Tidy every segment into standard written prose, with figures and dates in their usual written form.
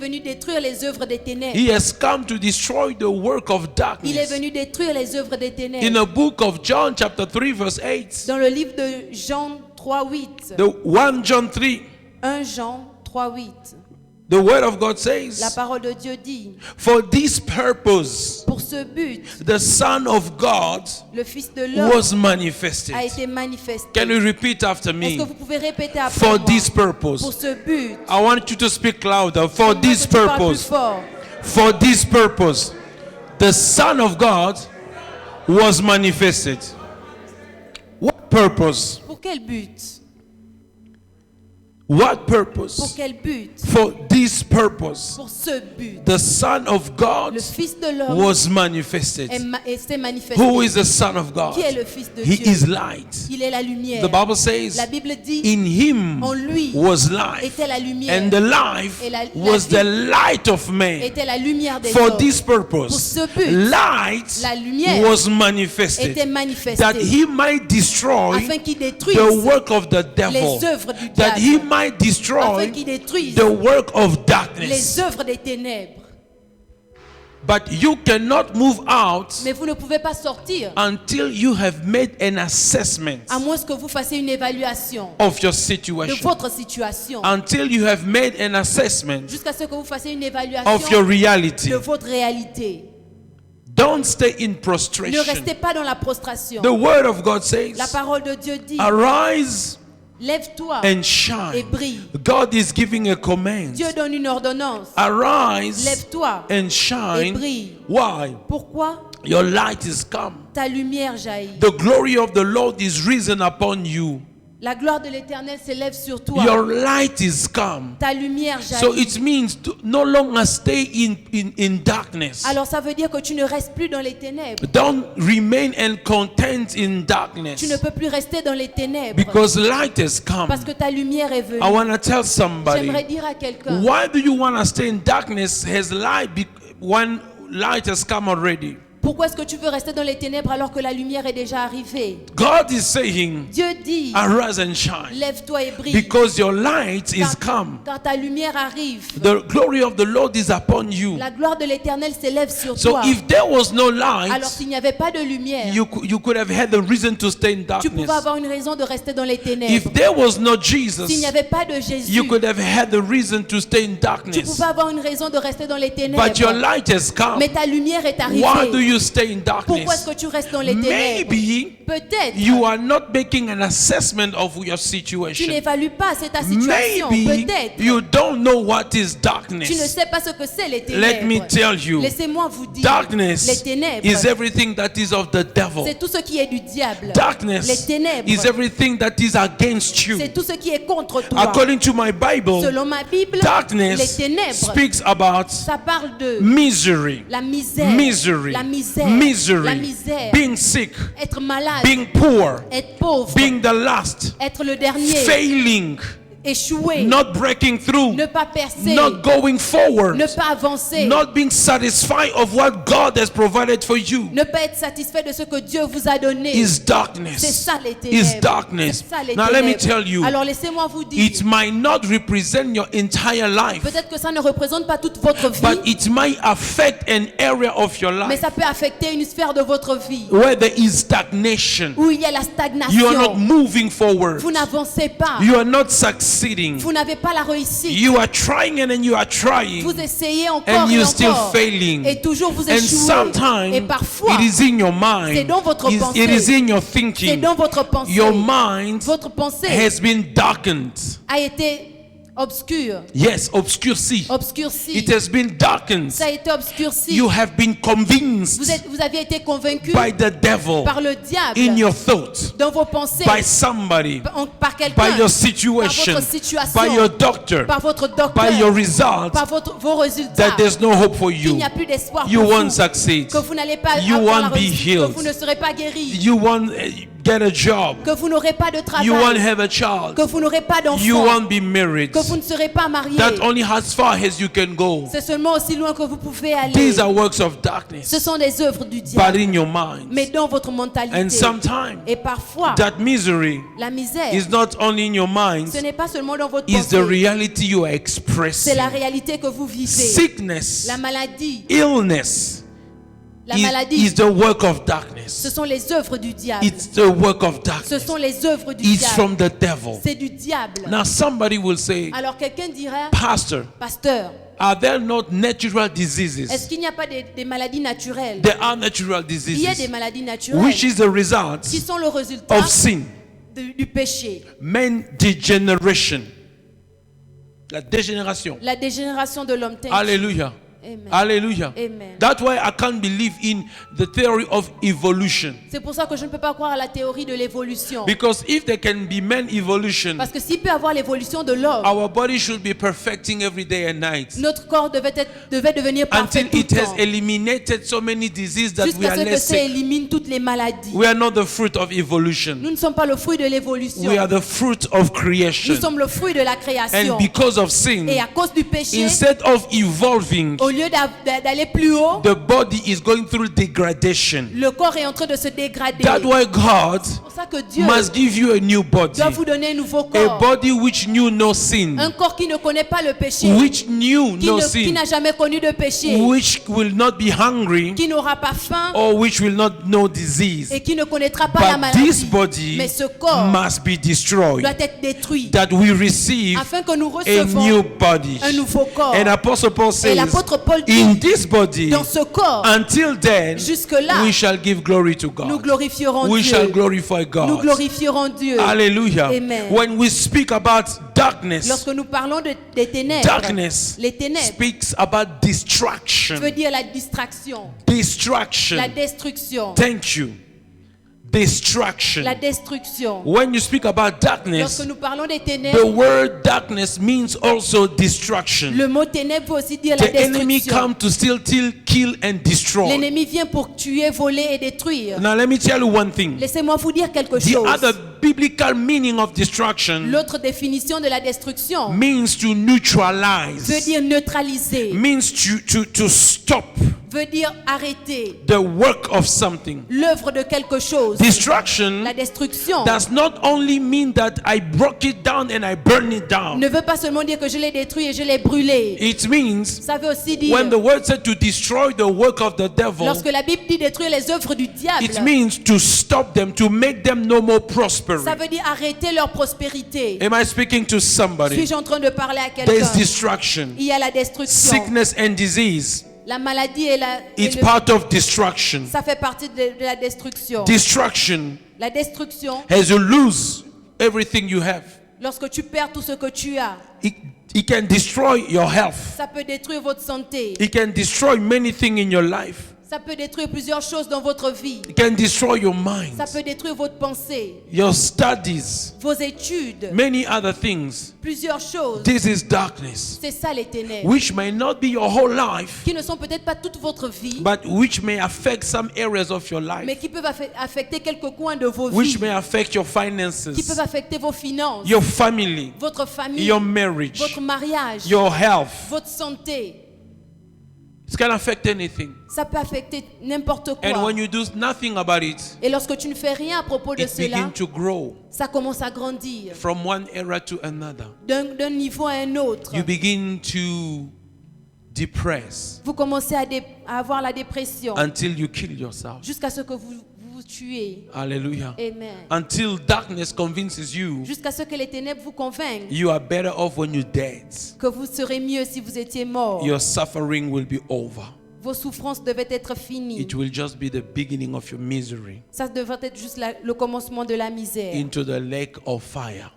venu détruire les œuvres des ténèbres. He has come to destroy the work of Il est darkness. venu détruire les œuvres des In ténèbres. the book of John chapter 3 verse 8, Dans le livre de Jean 3:8. the 1 John 3, 1 Jean 3:8. the word of God La says, parole de Dieu dit, for this purpose, pour ce but, the Son of God le Fils de l'homme was manifested. a été manifesté. Can you repeat after Est-ce me? que vous pouvez répéter après For moi? this Pour purpose. ce but. I want you to speak louder. For J'aimerais this que tu parles plus purpose. fort. For this purpose, the Son of God was manifested. What purpose? Pour quel but? What Pour purpose? quel but? For this purpose, Pour ce but. the Son of God Le Fils de l'homme was manifested. s'est manifesté. Who is the Son of God? Qui est le Fils de He Dieu? is light. Il est la lumière. The Bible says, La Bible dit, in him en lui was life, était la lumière. and the life Et la was vie the light of man. était la lumière des For hommes. this Pour purpose, ce but, light la lumière was manifested, était manifestée that he might destroy afin qu'il détruise the work of the devil, les œuvres du that he diable, might afin destroy qu'il détruise the work of les darkness. œuvres des ténèbres. But you cannot move out Mais vous ne pouvez pas sortir until you have made an assessment à moins que vous fassiez une évaluation of your de situation. votre situation. Until you have made an assessment Jusqu'à ce que vous fassiez une évaluation of your reality. de votre réalité. Don't stay in Ne prostration. restez pas dans la prostration. The word of God says, La parole de Dieu dit, arise lève-toi and et shine. brille. God is giving a command. Dieu donne une ordonnance. Arise Lève-toi and et shine. brille. Why? Pourquoi? Your light is come. Ta lumière jaillit. The glory of the Lord is risen upon you. La gloire de l'Éternel s'élève sur toi. Your light is come. Ta lumière So jaillit. it means to no longer stay in darkness. Alors ça veut dire que tu ne restes plus dans les ténèbres. Don't remain and content in darkness. Tu ne peux plus rester dans les ténèbres. Because light has come. Parce que ta lumière est venue. I want to tell somebody, J'aimerais dire à quelqu'un, why do you want to stay in darkness when light has come already? pourquoi est-ce que tu veux rester dans les ténèbres alors que la lumière est déjà arrivée? God is saying, Dieu dit, arise and shine. lève-toi et brille. Because your light is Car, come. car ta lumière arrive. The glory of the Lord is upon you. La gloire de l'Éternel s'élève sur So toi. if there was no Alors light, s'il n'y avait pas de lumière, you could have had the reason to stay in tu pouvais darkness. avoir une raison de rester dans les ténèbres. If there was no S'il Jesus, n'y avait pas de Jésus, you could have had the reason to stay in tu darkness. pouvais avoir une raison de rester dans les ténèbres. But your light has come. Mais ta lumière est Why do arrivée. you stay in Pourquoi est-ce darkness? que tu restes dans les ténèbres? Maybe Peut-être you are not making an assessment of your tu situation. n'évalues pas c'est ta situation. Maybe Peut-être you don't know what is tu ne darkness. sais pas ce que c'est les Let me ténèbres. tell you, Laissez-moi vous dire, les darkness ténèbres, is everything that is of the devil. c'est tout ce qui est du diable. Les Darkness ténèbres, is everything that is against you. c'est tout ce qui est contre toi. According to my Bible, Selon ma Bible, les darkness ténèbres, speaks about ça parle de misery, la misère, misery, la misère, misery, la misère, being sick, être malade, being poor, être pauvre, being the last, être le dernier, failing, échouer, not breaking through, ne pas percer, not going forward, ne pas avancer, not being satisfied of what God has provided for you ne pas être satisfait de ce que Dieu vous a donné. is C'est darkness. ça les Is ténèbres. darkness. C'est ça les Now let me ténèbres. tell you, Alors laissez-moi vous dire, it might not represent your entire life, peut-être que ça ne représente pas toute votre vie, but it might affect an area of your mais life ça peut affecter une sphère de votre vie where there is stagnation. où il y a la You are not stagnation. moving forward. Vous n'avancez pas. You are not succeeding. Vous n'avez pas la réussite. You are trying and then you are trying, Vous essayez encore and et you're still encore. failing. Et toujours vous And échouez. sometimes Et parfois, it is in your c'est mind. dans votre It pensée. is in your c'est thinking. dans votre pensée. Your mind Votre pensée has been darkened. a été obscure, Yes, obscurci. obscurcie. It has been darkened. Ça a été obscurci. You have been convinced Vous aviez été convaincu by the devil par le diable in your thought, dans vos pensées, by somebody, par quelqu'un, by your par situation, votre situation, by your doctor, par votre docteur, by your results, par vos résultats. that there's no hope for Il you. n'y a plus d'espoir You pour won't vous, succeed. que vous n'allez pas You avoir la won't be réussite, healed. que vous ne serez pas guéri. You won't, get a job. que vous n'aurez pas de You won't travail, have a child. que vous n'aurez pas You d'enfant, won't be married. que vous ne serez pas marié. That only as far as you can go. C'est seulement aussi loin que vous pouvez aller. These are works of Ce darkness, sont des œuvres du but diable, in your mind. mais dans votre And mentalité. sometimes Et parfois, that misery la misère, is not only in your mind, ce n'est pas seulement dans votre it's the pensée, reality you are c'est expressing. la réalité que vous vivez. Sickness, La maladie, illness la is maladie, the work of ce darkness. sont les œuvres du diable. It's the work of Ce darkness. sont les œuvres du It's diable. from the devil. C'est du diable. Now somebody will say, Alors quelqu'un dirait, Pastor, pasteur, are there not natural est-ce diseases? qu'il n'y a pas des maladies naturelles? There are natural Il y a des diseases, maladies naturelles which is the result qui sont le résultat of sin, du péché. men degeneration, la dégénération. La dégénération de l'homme. Thank you. Hallelujah. Amen. Hallelujah. Amen. That's why I can't believe in the theory of evolution. C'est pour ça que je ne peux pas croire à la théorie de l'évolution. Because if there can be man evolution, Parce que s'il peut y avoir l'évolution de l'homme, our body should be perfecting every day and night. notre corps devait devenir parfait Until tout le it has temps. eliminated so many diseases that we Jusqu'à are ce que less ça sick. élimine toutes les maladies. We are not the fruit of evolution. Nous ne sommes pas le fruit de l'évolution. We are the fruit of creation. Nous sommes le fruit de la création. And because of sin, Et à cause du péché, instead of evolving, au lieu d'aller plus haut, the body is going through degradation. le corps est en train de se dégrader. That's why God C'est pour ça que Dieu must give you a new body, doit vous donner un nouveau a corps. body which knew no sin, Un corps qui ne connaît pas le péché, which knew no qui sin, n'a jamais connu de péché, which will not be hungry qui n'aura pas faim or which will not know disease. et qui ne connaîtra pas la But this maladie. body Mais ce corps must be destroyed, doit être détruit that we receive afin que nous a recevons new body. un nouveau corps. And Apostle Paul Et says, l'apôtre Paul dit, in this body, dans ce corps, until then, jusque-là, we shall give glory to nous God. glorifierons We Dieu. shall glorify Nous God. glorifierons Dieu. Hallelujah. Amen. When we speak about darkness, Lorsque nous parlons des ténèbres, darkness les ténèbres speaks about distraction. veut dire la distraction, Distraction. la destruction, Thank you. Distraction. la destruction. When you speak about darkness, Lorsque nous parlons des the ténèbres, word darkness means also destruction. le mot ténèbres veut aussi dire la The enemy destruction. come to steal, kill, and destroy. L'ennemi vient pour tuer, voler et détruire. Now let me tell you one thing. Laissez-moi vous dire quelque The chose. other biblical meaning of destruction L'autre définition de la destruction means to veut neutralize, dire neutraliser, means to stop veut dire arrêter the work of something. l'œuvre de quelque chose. Destruction La destruction does not only mean that I broke it down and I burned it down. ne veut pas seulement dire que je l'ai détruit et je l'ai brûlé. It means Ça veut aussi dire, when the word said to destroy the work of the devil, lorsque la Bible dit détruire les œuvres du diable, it means to stop them, to make them no more prospering. ça veut dire arrêter leur prospérité. Am I speaking to somebody? Suis-je en train de parler à There is quelqu'un? destruction. Il y a la destruction. Sickness and disease, La maladie et it's part of destruction. ça fait partie de la destruction. Destruction La destruction, as you lose everything you have. lorsque tu perds tout ce que tu as, It can destroy your health. ça peut détruire votre santé. It can destroy many things in your life. Ça peut détruire plusieurs choses dans votre vie. It can destroy your mind, Ça peut détruire votre pensée, your studies, vos études, many other things. plusieurs choses. This is darkness, C'est ça les ténèbres, which may not be your whole life, qui ne sont peut-être pas toute votre vie, but which may affect some areas of your mais life, qui peuvent affecter quelques coins de vos which vies, may affect your qui finances, peuvent affecter vos finances, your family, votre famille, your marriage, votre mariage, your health. votre santé. It can affect anything. Ça peut affecter n'importe And quoi. when you do nothing about it, Et lorsque tu ne fais rien à propos de it cela, begins to grow ça commence à grandir from one era to another. d'un niveau à un autre. You begin to depress Vous commencez à avoir la dépression until you kill yourself. jusqu'à ce que vous vous tuez. Hallelujah. Amen. Until darkness convinces you Jusqu'à ce que les ténèbres vous convainquent you are better off when you're dead. que vous serez mieux si vous étiez mort. Your suffering will be over. Vos souffrances devaient être finies. It will just be the beginning of your misery Ça devrait être juste le commencement de la misère. into the lake of fire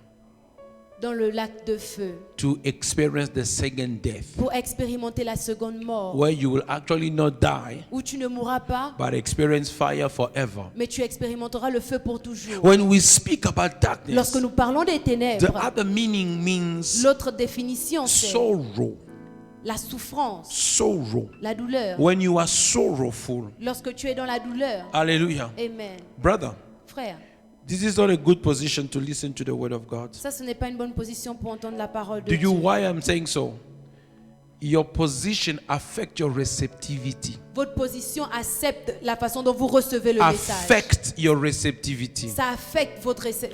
Dans le lac de feu. to experience the second death, Pour expérimenter la seconde mort. where you will actually not die Où tu ne mourras pas, but experience fire forever. mais tu expérimenteras le feu pour toujours. When we speak about darkness, Lorsque nous parlons des the ténèbres, other meaning means l'autre définition c'est sorrow. la souffrance, Sorrow. la douleur. When you are sorrowful. Lorsque tu es dans la douleur. Hallelujah. Amen. Brother, Frère, This is not a good position to listen to the word of God. Ça, ce n'est pas une bonne position pour entendre la parole de Do you Dieu. why I'm saying so? Your position affects your receptivity. Votre position accepte la façon dont vous recevez le message. Affect your receptivity. Ça affecte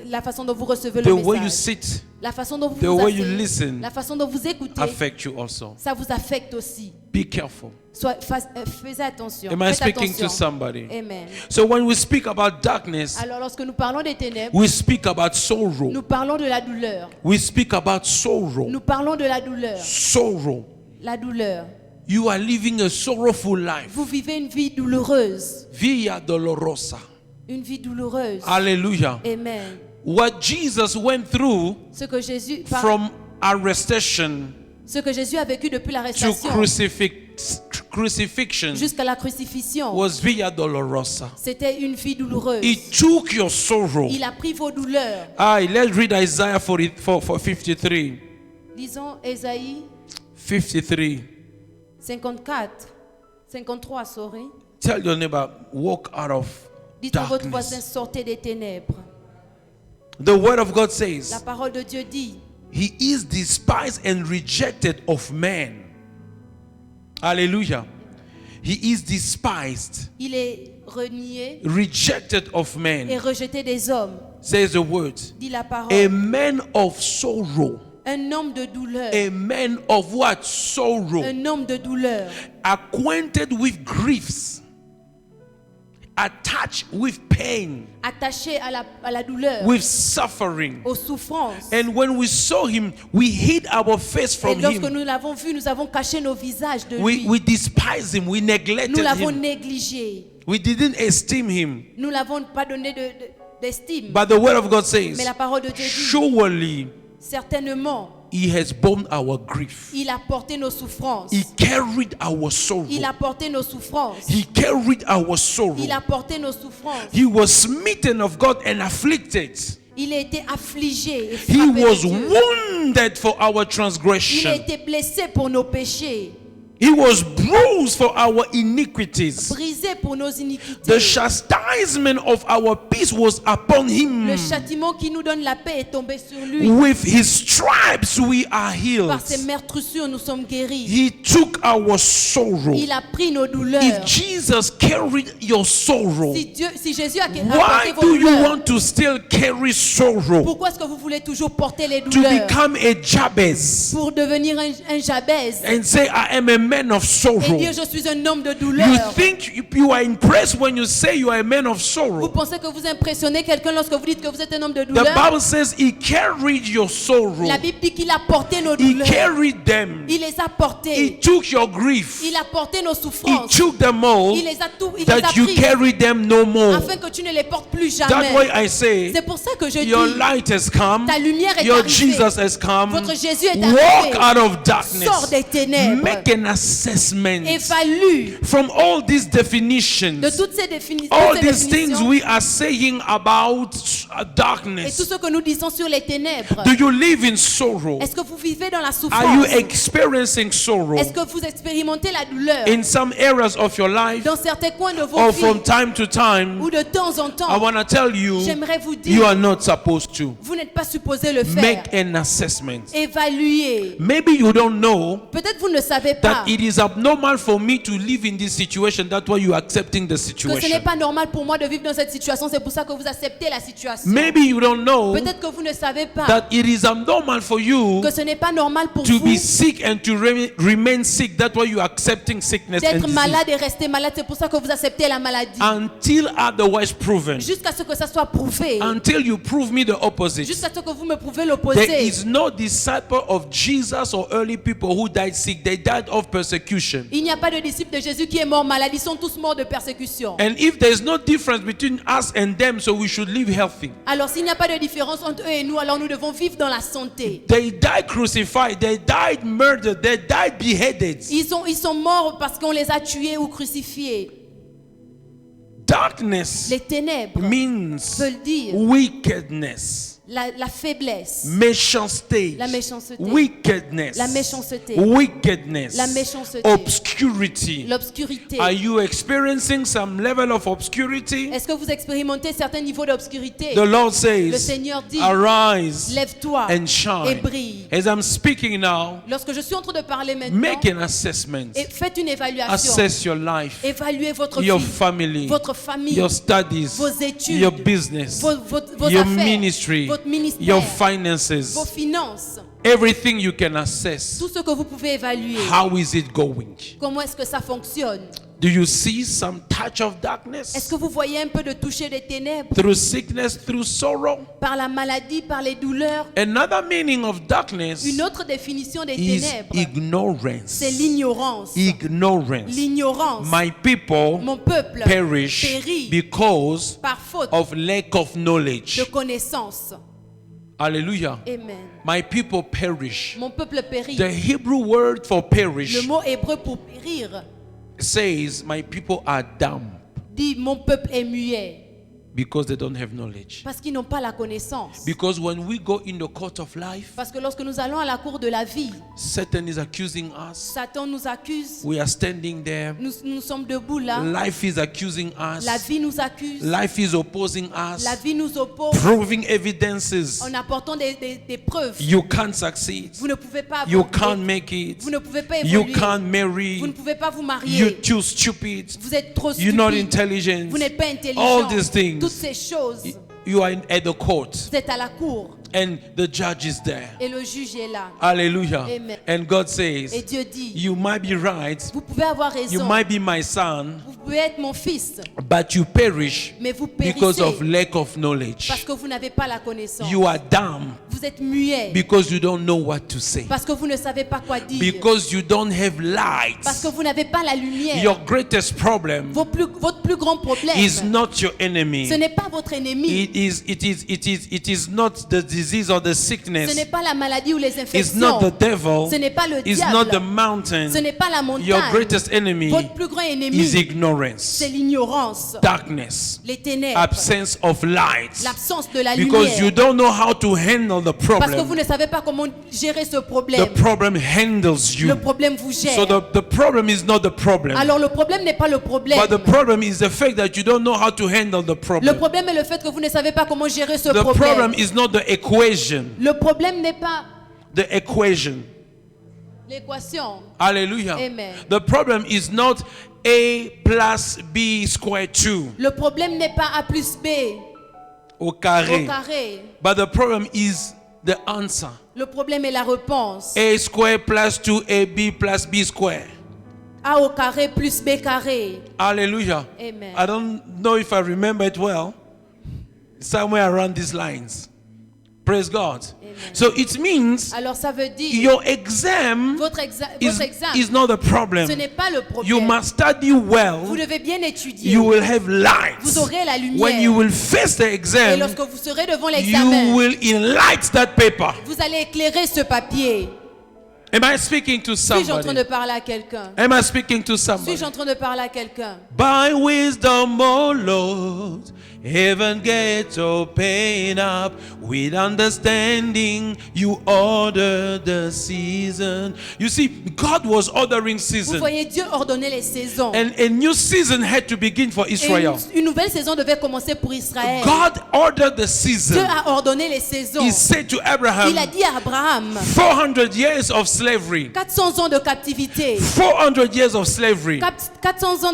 la façon dont vous recevez The le way you message. sit La façon dont vous the vous way you asseyez, listen la façon dont vous écoutez, affect you also. ça vous affecte aussi. Be careful. Faites attention. Am I Faites speaking to attention. somebody? Amen. So when we speak about darkness, Alors lorsque nous parlons des ténèbres, we speak about sorrow. nous parlons de la douleur. We speak about sorrow. Nous parlons de la douleur. Sorrow. La douleur. You are living a sorrowful life. Vous vivez une vie douloureuse. Via dolorosa. Une vie douloureuse. Hallelujah. Amen. What Jesus went through Ce que Jésus, from arrestation ce que Jésus a vécu depuis to l'arrestation crucifixion jusqu'à la crucifixion, was via dolorosa. c'était une vie douloureuse. He took your sorrow. Il a pris vos douleurs. Let's read Isaiah 53. Lisons Ésaïe 53. 53, sorry. Tell your neighbor, walk out of Dites à votre voisin, darkness. sortez des ténèbres. The word of God La says, parole de Dieu dit, He is despised and rejected of men. Hallelujah. He is despised, il est renié rejected of et men. rejeté des hommes. Says the word. Dit la parole. A man of sorrow. Un homme de douleur. A man of what? Sorrow. Un homme de douleur. Acquainted with griefs. Attached with pain. Attaché à la douleur. With suffering. Aux souffrances. And when we saw him, we hid our face Et from lorsque him. nous l'avons vu, nous avons caché nos visages de lui. We despised him. We Nous neglected l'avons him. négligé. We didn't esteem him. Nous l'avons pas donné d'estime. But the word of God says, Mais la parole de Dieu dit, surely certainement, he has borne our grief. il a porté nos souffrances. He carried our sorrow. Il a porté nos souffrances. He carried our sorrow. Il a porté nos souffrances. He was smitten of God and afflicted. Il a été affligé et He frappé was de Dieu. wounded for our Il a transgression. été blessé pour nos péchés, He was bruised for our iniquities. brisé pour nos iniquités. The chastisement of our peace was upon him. Le châtiment qui nous donne la paix est tombé sur lui. With his stripes we are healed. Par ses meurtrissures, nous sommes guéris. He took our sorrow. Il a pris nos douleurs. If Jesus carried your sorrow, Si Jésus a why porté vos do you douleurs, want to still carry sorrow? pourquoi est-ce que vous voulez toujours porter les To douleurs become a Jabez pour devenir un Jabez and say, I am a man of et sorrow. dire je suis un homme de You douleur? think you are impressed when you say you are a man of Vous sorrow. pensez que vous impressionnez quelqu'un lorsque vous dites que vous êtes un homme de The douleur? Bible says he carried your sorrow. La Bible dit qu'il a porté nos He douleurs. carried them. Il les a He portés. took your grief. Il a porté nos He souffrances. took them all Il les a that you pris carry them no more. afin que tu ne les portes plus That's jamais. why I say C'est pour ça que je your dis, light has come. ta lumière est Your arrivée. Jesus has come. Votre Jésus est Walk arrivé. out of Sors darkness. des ténèbres. Make an assessment Évalue from all these de definitions. toutes ces définitions. All these things we are saying about Et tout darkness. ce que nous disons sur les ténèbres. Do you live in sorrow? Est-ce que vous vivez dans la Are you souffrance? experiencing sorrow Est-ce que vous expérimentez la douleur in some areas of your life dans certains coins de vos or vies from time to time? ou de temps en I temps? want to tell you, J'aimerais vous you are dire, not supposed to. vous n'êtes pas supposé le faire. Make an assessment. Évaluez. Maybe you don't know Peut-être vous ne savez pas that it is abnormal for me to live in this situation. That's why you are accepting the que ce situation. n'est pas normal pour moi de vivre dans cette situation. C'est pour ça que vous acceptez la situation. Maybe you don't know Peut-être que vous ne savez pas that it is abnormal for you que ce n'est pas normal pour to vous be sick and to remain sick. That's why you are accepting sickness and d'être disease. malade et rester malade. C'est pour ça que vous acceptez la maladie. Until otherwise proven. Jusqu'à ce que ça soit prouvé. Until you prove me the opposite. Jusqu'à ce que vous me prouvez There l'opposé. is no disciple of Jesus or early people who died sick. They died of persecution. Il n'y a pas de disciple de Jésus qui est mort malade. Ils sont tous morts de persécution. And if there is no difference between us and them, so we should live healthy. Alors s'il n'y a pas de différence entre eux et nous, alors nous devons vivre dans la santé. They died crucified. They died murdered. They died beheaded. Ils sont morts parce qu'on les a tués ou crucifiés. Darkness Les ténèbres means veulent dire wickedness. la faiblesse, méchanceté, la méchanceté, wickedness, la méchanceté, wickedness, la méchanceté, obscurity. l'obscurité. Are you experiencing some level of obscurity? Est-ce que vous expérimentez certains niveaux d'obscurité? The Lord Le says, Seigneur dit, arise lève-toi and et shine. brille. As I'm speaking now, Lorsque je suis en train de parler maintenant, make an assessment. et faites une évaluation. Assess your life, Évaluez votre your vie, family, votre famille, your studies, vos études, your business, vos your affaires, ministry, votre ministère, your vos finances, finances, everything you can assess. tout ce que vous pouvez évaluer. How is it going? Comment est-ce que ça fonctionne? Do you see some touch of Est-ce darkness que vous voyez un peu de toucher des ténèbres through sickness, through sorrow? par la maladie, par les douleurs? Another meaning of darkness Une autre définition des is ténèbres, ignorance. c'est l'ignorance. Ignorance. L'ignorance. My people Mon peuple perish périt because par faute of lack of knowledge. de connaissance. Hallelujah. Amen. My people perish. Mon peuple périt. The Hebrew word for Le perish mot hébreu pour périr says, my people are dumb dit mon peuple est muet because they don't have knowledge. parce qu'ils n'ont pas la connaissance. Because when we go in the court of life, Parce que lorsque nous allons à la cour de la vie, Satan is accusing us. Satan nous accuse. We are standing there. Nous sommes debout là. Life is accusing us. La vie nous accuse. Life is opposing us. La vie nous oppose Proving evidences. en apportant des preuves. You can't succeed. Vous ne pouvez pas You avorter. can't make it. Vous ne pouvez pas You évoluer. can't Vous ne marry. pouvez pas vous You're marier. too stupid. Vous êtes trop You're not stupide. intelligent. Vous n'êtes pas All intelligent. these things. Toutes ces choses. You are at the court Vous êtes à la cour and the judge is there. et le juge est là. Hallelujah. Amen. And God Et says, Dieu dit, you might be right. vous pouvez avoir You raison. might be my son, Vous pouvez être mon fils, but you perish mais vous because périssez of lack of knowledge. parce que vous n'avez pas la connaissance. You are dumb Vous êtes muet because you don't know what to say. parce que vous ne savez pas quoi dire. Because you don't have Parce que light. vous n'avez pas la lumière. Your greatest problem Votre plus grand problème, is not your enemy. ce n'est pas votre ennemi. It is not the disease or the Ce sickness. n'est pas la maladie ou les It's not the infections. devil. Ce n'est pas le It's not the diable. mountain. Ce n'est pas la Your montagne. greatest enemy Votre plus grand is ennemi, ignorance, c'est l'ignorance, darkness, les ténèbres, absence of light. l'absence de la Because you lumière. don't know how to handle the Parce que vous problem. ne savez pas comment gérer ce The problème. problem handles Le you. problème vous gère. So the problem is not the problem. Alors le problème n'est pas le problème. But the problem is the fact that you don't know how to handle the Le problem. problème est le fait que vous ne savez pas comment gérer ce The problem problème. is not the equation. Le problème n'est pas The equation. l'équation. Hallelujah. Amen. The problem is not A plus B squared 2 Le problème n'est pas A plus B au au carré. carré. But the problem is the answer. Le problème est la réponse. A squared plus 2AB plus B squared. A au carré plus B carré. Hallelujah. Amen. I don't know if I remember it well. Somewhere around these lines. Praise God. Amen. So it means Alors ça veut dire your exam votre examen, is not the problem. ce n'est pas le You problème. must study Vous well. devez bien étudier. You will have light. Vous aurez la lumière. When you will face the Et exam, lorsque vous serez devant you l'examen, will enlight that paper. vous allez écairer ce papier. Am I speaking to Suis-je en train de somebody? parler à quelqu'un? Am I speaking to Suis-je somebody? en train de parler à quelqu'un? By wisdom, O Lord, heaven gates open up. With understanding, you order the season. You see, God was ordering Vous season. voyez, Dieu ordonnait les saisons. And a new season had to begin for Et Israel. une nouvelle saison devait commencer pour Israël. God ordered the Dieu season. a ordonné les saisons. He said to Il a Abraham, dit à Abraham, 400 years of slavery. 400 ans de captivité, 400 years of slavery. 400 ans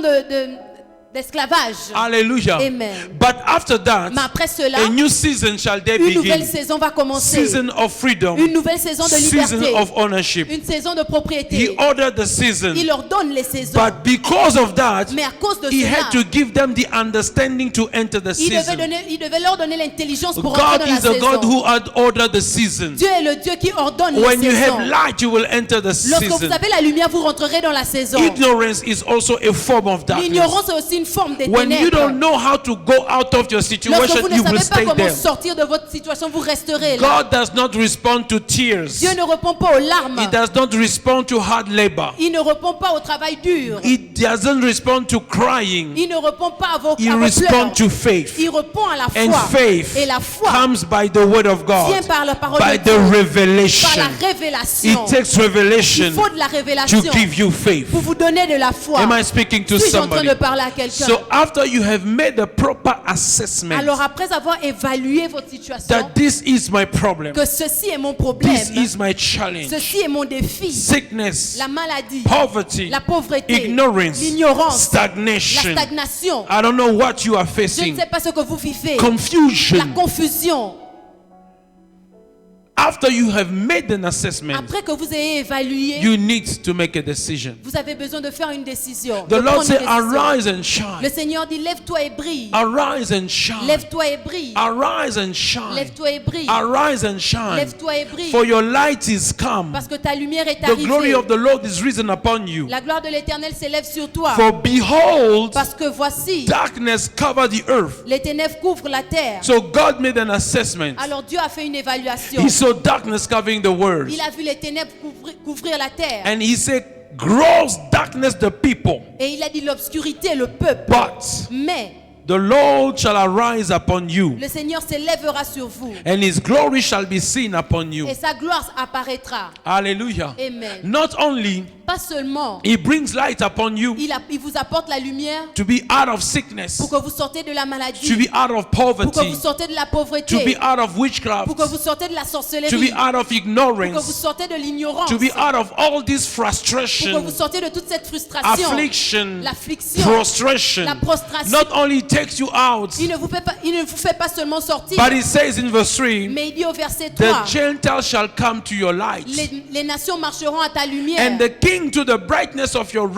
d'esclavage. Hallelujah. Amen. But after that, Mais après cela, a new season shall there une nouvelle begin. saison va commencer. Season of freedom. Une nouvelle saison de Season liberté. of ownership. Une saison de He propriété. ordered the season. Il leur donne les saisons. But because of that, Mais à cause de he cela, had to give them the understanding to enter the il season. devait leur donner l'intelligence pour entrer God dans la is a God saison. who had ordered the season. Dieu est le Dieu qui ordonne When les you saisons. have light, you will enter the Lorsque vous season. avez la lumière, vous rentrerez dans la saison. Ignorance is also a form of darkness. L'ignorance est aussi une forme des When you ténèbres. don't know how to go out of your Lorsque situation, vous ne you will savez pas stay comment there. sortir de votre situation, vous resterez là. God does not respond to tears. Dieu ne répond pas aux larmes. He does not respond to hard labor. Il ne répond pas au travail dur. He doesn't respond to crying. Il ne répond pas à vos He pleurs. responds to faith. Il répond à la And foi. faith Et la foi comes by the word of vient God, par la parole by de the Dieu, par revelation. la révélation. It takes Il revelation faut de la to révélation give you faith. pour vous donner de la foi. Am I speaking to Suis-je en train somebody? de parler à quelqu'un? So after you have made a proper assessment Alors après avoir évalué votre situation, that this is my problem, que ceci est mon problème, this is my challenge, ceci est mon défi, sickness, la maladie, poverty, la pauvreté, ignorance, l'ignorance, stagnation. la stagnation. I don't know what you are Je ne facing. sais pas ce que vous vivez. Confusion. La confusion. After you have made an assessment, Après que vous ayez évalué, you need to make a decision. vous avez besoin de faire une décision. The de Lord prendre said, une décision. arise and Le shine. Seigneur dit, lève-toi et brille. Arise and shine. Lève-toi et brille. Arise and shine. Lève-toi et brille. Arise and shine. Lève-toi et brille. For your light is come. Parce que ta lumière est The glory arrivée. of the Lord is risen upon you. La gloire de l'Éternel s'élève sur toi. For behold, Parce que voici, darkness covered the earth. les ténèbres couvrent la terre. So God made an assessment. Alors Dieu a fait une évaluation. He saw darkness covering the world. Il a vu les ténèbres couvrir la terre. And he said, gross darkness the people. Et il a dit l'obscurité, le peuple. But Mais the Lord shall arise upon you, le Seigneur s'élèvera sur vous. and his glory shall be seen upon you. Et sa gloire apparaîtra. Hallelujah. Amen. Not only Pas seulement, he brings light upon you il vous apporte la lumière to be out of sickness, pour que vous sortez de la to maladie, be out of pour que poverty, vous sortez de la to pauvreté, be out of witchcraft, pour que vous sortez de la to be sorcellerie, out of pour que vous ignorance, sortez de l'ignorance, to be out of all this pour que frustration, vous sortez de toute cette frustration, affliction, l'affliction, prostration. la prostration. Not only takes you out, Il ne vous fait pas seulement sortir, but it says in verse 3, mais il dit au verset the 3, Gentiles shall come to your light, les nations marcheront à ta lumière and the king to the brightness of your et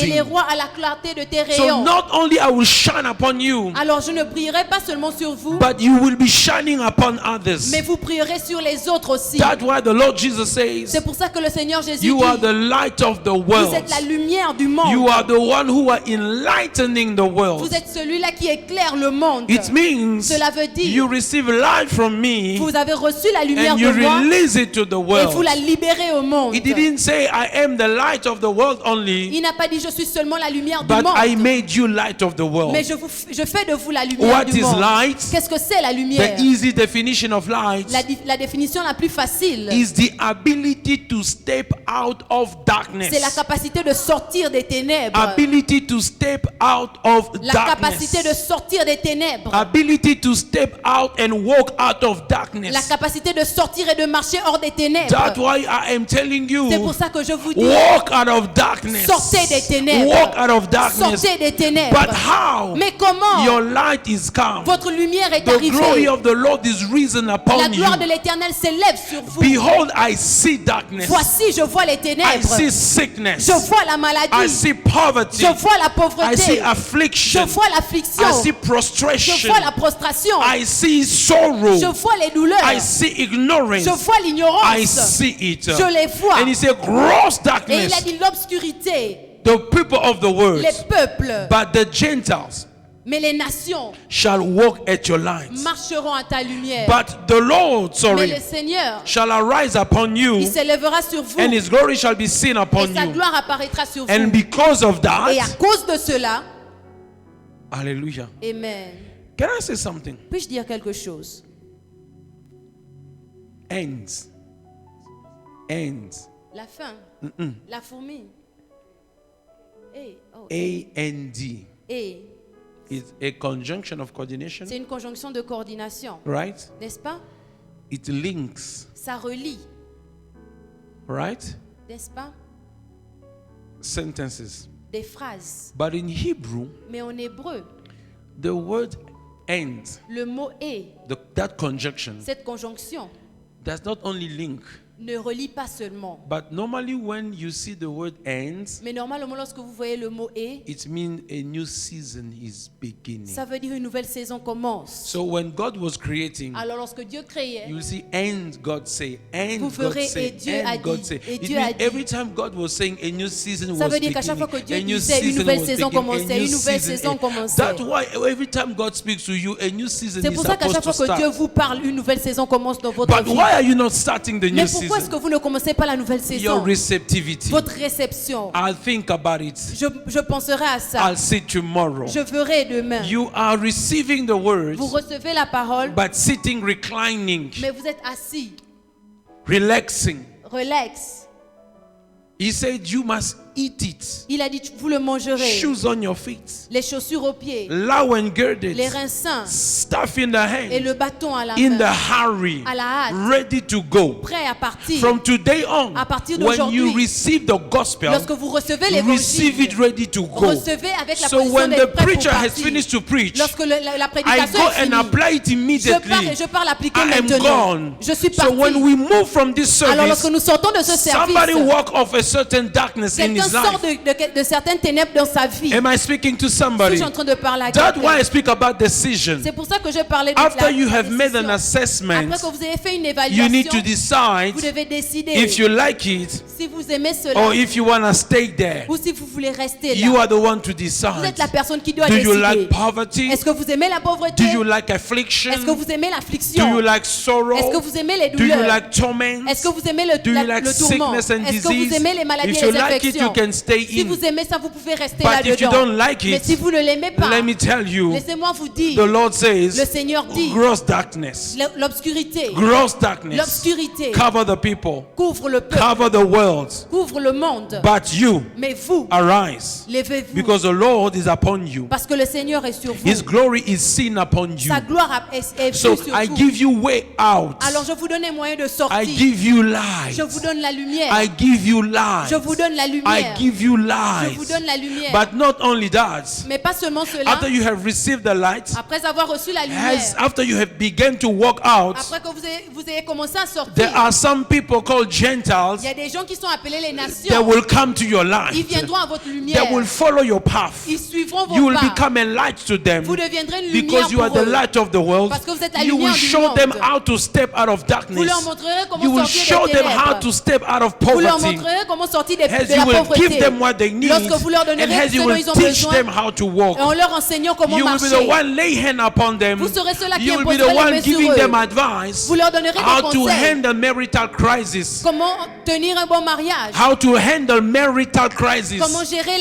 les rising. rois à la clarté de tes So rayons. not only I will shine upon you, Alors je ne brillerai pas seulement sur vous, but you will be shining upon others. mais vous brillerez sur les autres aussi. That's why the Lord Jesus says, C'est pour ça que le Seigneur Jésus you are dit, the light of the vous world. êtes la lumière du monde. You are the one who are enlightening the world. Vous êtes celui-là qui éclaire le monde. It means Cela veut dire, you receive light from me vous avez reçu la lumière and de you moi release it to the et vous world. la libérez au monde. He didn't say I am the light of the world only, Il n'a pas dit je suis seulement la lumière du but monde, I made you light of the world. mais je fais de vous la lumière What du is monde. light? Qu'est-ce que c'est la lumière? The easy definition of light La définition la plus facile, is the ability to step out of c'est la darkness. capacité de sortir des ténèbres. Ability to step out of La capacité de darkness. sortir des ténèbres. Ability to step out and walk out of La darkness. capacité de sortir et de marcher hors des ténèbres. That's why I am telling C'est pour you, ça que je vous dis, walk out of darkness. sortez des ténèbres. Walk out of darkness. Sortez des ténèbres. But how? Mais comment? Your light is come. Votre lumière est The glory arrivée. of the Lord is risen La upon gloire de you. l'Éternel s'élève sur vous. Behold, I see darkness. Voici, je vois les I ténèbres. see sickness. Je vois la I maladie. see poverty. Je vois la I see pauvreté. Je affliction. vois l'affliction. I see Je prostration. vois la prostration. I see sorrow. Je vois les douleurs. I see ignorance. Je vois I l'ignorance. see it. Je les vois. And he said, gross Et il darkness, a dit l'obscurité, the people of the world, les peuples, but the Gentiles mais les nations shall walk at your light. marcheront à ta lumière. But the Lord, Mais le sorry, Seigneur, shall arise upon il you, s'élèvera sur vous and his glory shall be seen et upon sa you. gloire apparaîtra sur And vous. because of Et à that, cause de cela, hallelujah. amen. Can I say something? Puis-je dire quelque chose? Ends. Ends. La fin, la fourmi. A-N-D. Et It's a conjunction of coordination, c'est une conjonction de coordination, right? n'est-ce pas? It links, Ça relie, right? n'est-ce pas? Sentences. Des phrases. But in Hebrew, Mais en hébreu, the word end, le mot est, that conjunction, cette conjonction, does not only link, ne relie pas seulement. But normally when you see the word ends, Mais normalement, lorsque vous voyez le mot « et », it means a new season is beginning. ça veut dire une nouvelle saison commence. So when God was creating, Alors lorsque Dieu créait, you will see end God say, end Vous God verrez, say, et Dieu a end God dit, say. et It Dieu a means dit. every time God was saying a new season Ça was veut dire qu'à chaque fois que beginning, Dieu a new disait une season nouvelle was saison beginning, commençait, a new une nouvelle season. saison commençait. That's why every time God speaks to you, a new season C'est is pour ça qu'à supposed chaque to fois que Dieu start. vous parle, une nouvelle saison commence dans votre But vie. why are you not starting the new Mais pourquoi est-ce season? que vous ne commencez pas la nouvelle Your saison? receptivity. Votre réception. I'll think about it. Je penserai à ça. I'll see tomorrow. Je verrai demain. You are receiving the words, Vous recevez la parole, but sitting, reclining, mais vous êtes assis, relaxing. relax. He said you must eat it. Il a dit, vous le mangerez. Shoes on your feet, Les chaussures aux pieds, low and girded, les reins sains staff in the et le hand, bâton à la in the main, hurry, à la hâte, ready to go. prêt à partir. From today on, À partir when d'aujourd'hui, you receive the gospel, Lorsque vous recevez receive it l'évangile, ready to go. recevez avec la So position when the d'être prêt pour preacher has partir. finished to preach, Lorsque la I prédication go est and finie, apply it je pars immediately. et je pars l'appliquer I am maintenant. gone. Je suis So when parti. we move from this Alors lorsque service, nous sortons de ce service, somebody walk off a certain darkness in quelqu'un his sort life. de certaines ténèbres dans sa vie. Am I speaking to Si somebody? je suis en train de parler à That's why I quelqu'un. speak about decision. C'est pour ça que je parlais de After la you have made décision. an assessment, Après que vous ayez fait une you need to évaluation, decide vous devez décider if you like it si vous aimez cela or if you want to stay there. ou si vous voulez rester You là. are the one to Vous decide. êtes la personne qui doit Do you décider. like poverty? Est-ce que vous aimez la Do pauvreté? you like affliction? Est-ce que vous aimez Do you l'affliction? like sorrow? Est-ce que vous aimez les Do you douleurs? like torment? Est-ce que vous aimez le Do you like le tourment? sickness and Est-ce que vous disease? aimez les maladies If et you les like it, you infections? can stay Si in. vous aimez ça, vous pouvez rester But if you là-dedans. don't like Mais it, si vous ne l'aimez pas, let me tell you, laissez-moi vous dire, the Lord le says, Seigneur dit, gross darkness, l'obscurité, gross darkness, l'obscurité cover the people, couvre le peuple, cover the world. couvre le monde. But you Mais vous, arise, levez-vous, because the Lord is upon you. parce que le Seigneur est sur vous. His glory is seen upon you. Sa gloire est vue So sur I vous. give you way out. Alors je vous donne un moyen de I sortir. give you light. Je vous donne la lumière. I give you light. Je vous donne la I lumière. give you Je light. vous donne la lumière. But not only that, Mais pas seulement cela. after you have received the light, Après avoir reçu la lumière, after you have begun to walk out, après que vous ayez commencé à sortir, there are some people called il y Gentiles a des gens qui sont appelés les that nations. will come to your Ils life. viendront à votre lumière. That will follow your path. Ils suivront You vos will pas. become a light to them Vous deviendrez une lumière because you are pour the eux. light of the world. Parce que vous êtes la You will lumière du show monde. them how to step out of Vous darkness. leur montrerez comment You will sortir show des them how ténèbres. to step out of Vous leur poverty. montrerez comment sortir de As la you will give pauvreté. them what they need, Lorsque vous leur and donnerez as ce you dont will ils ont teach besoin, them how to walk, et en leur enseignant comment you will be marcher. the one lay hand upon them. Vous serez ceux-là qui You will be the imposerez les one mains sur giving eux. them advice Vous leur donnerez how des to conseils. handle marital crisis, Comment tenir un bon mariage. how to handle marital crisis, Comment gérer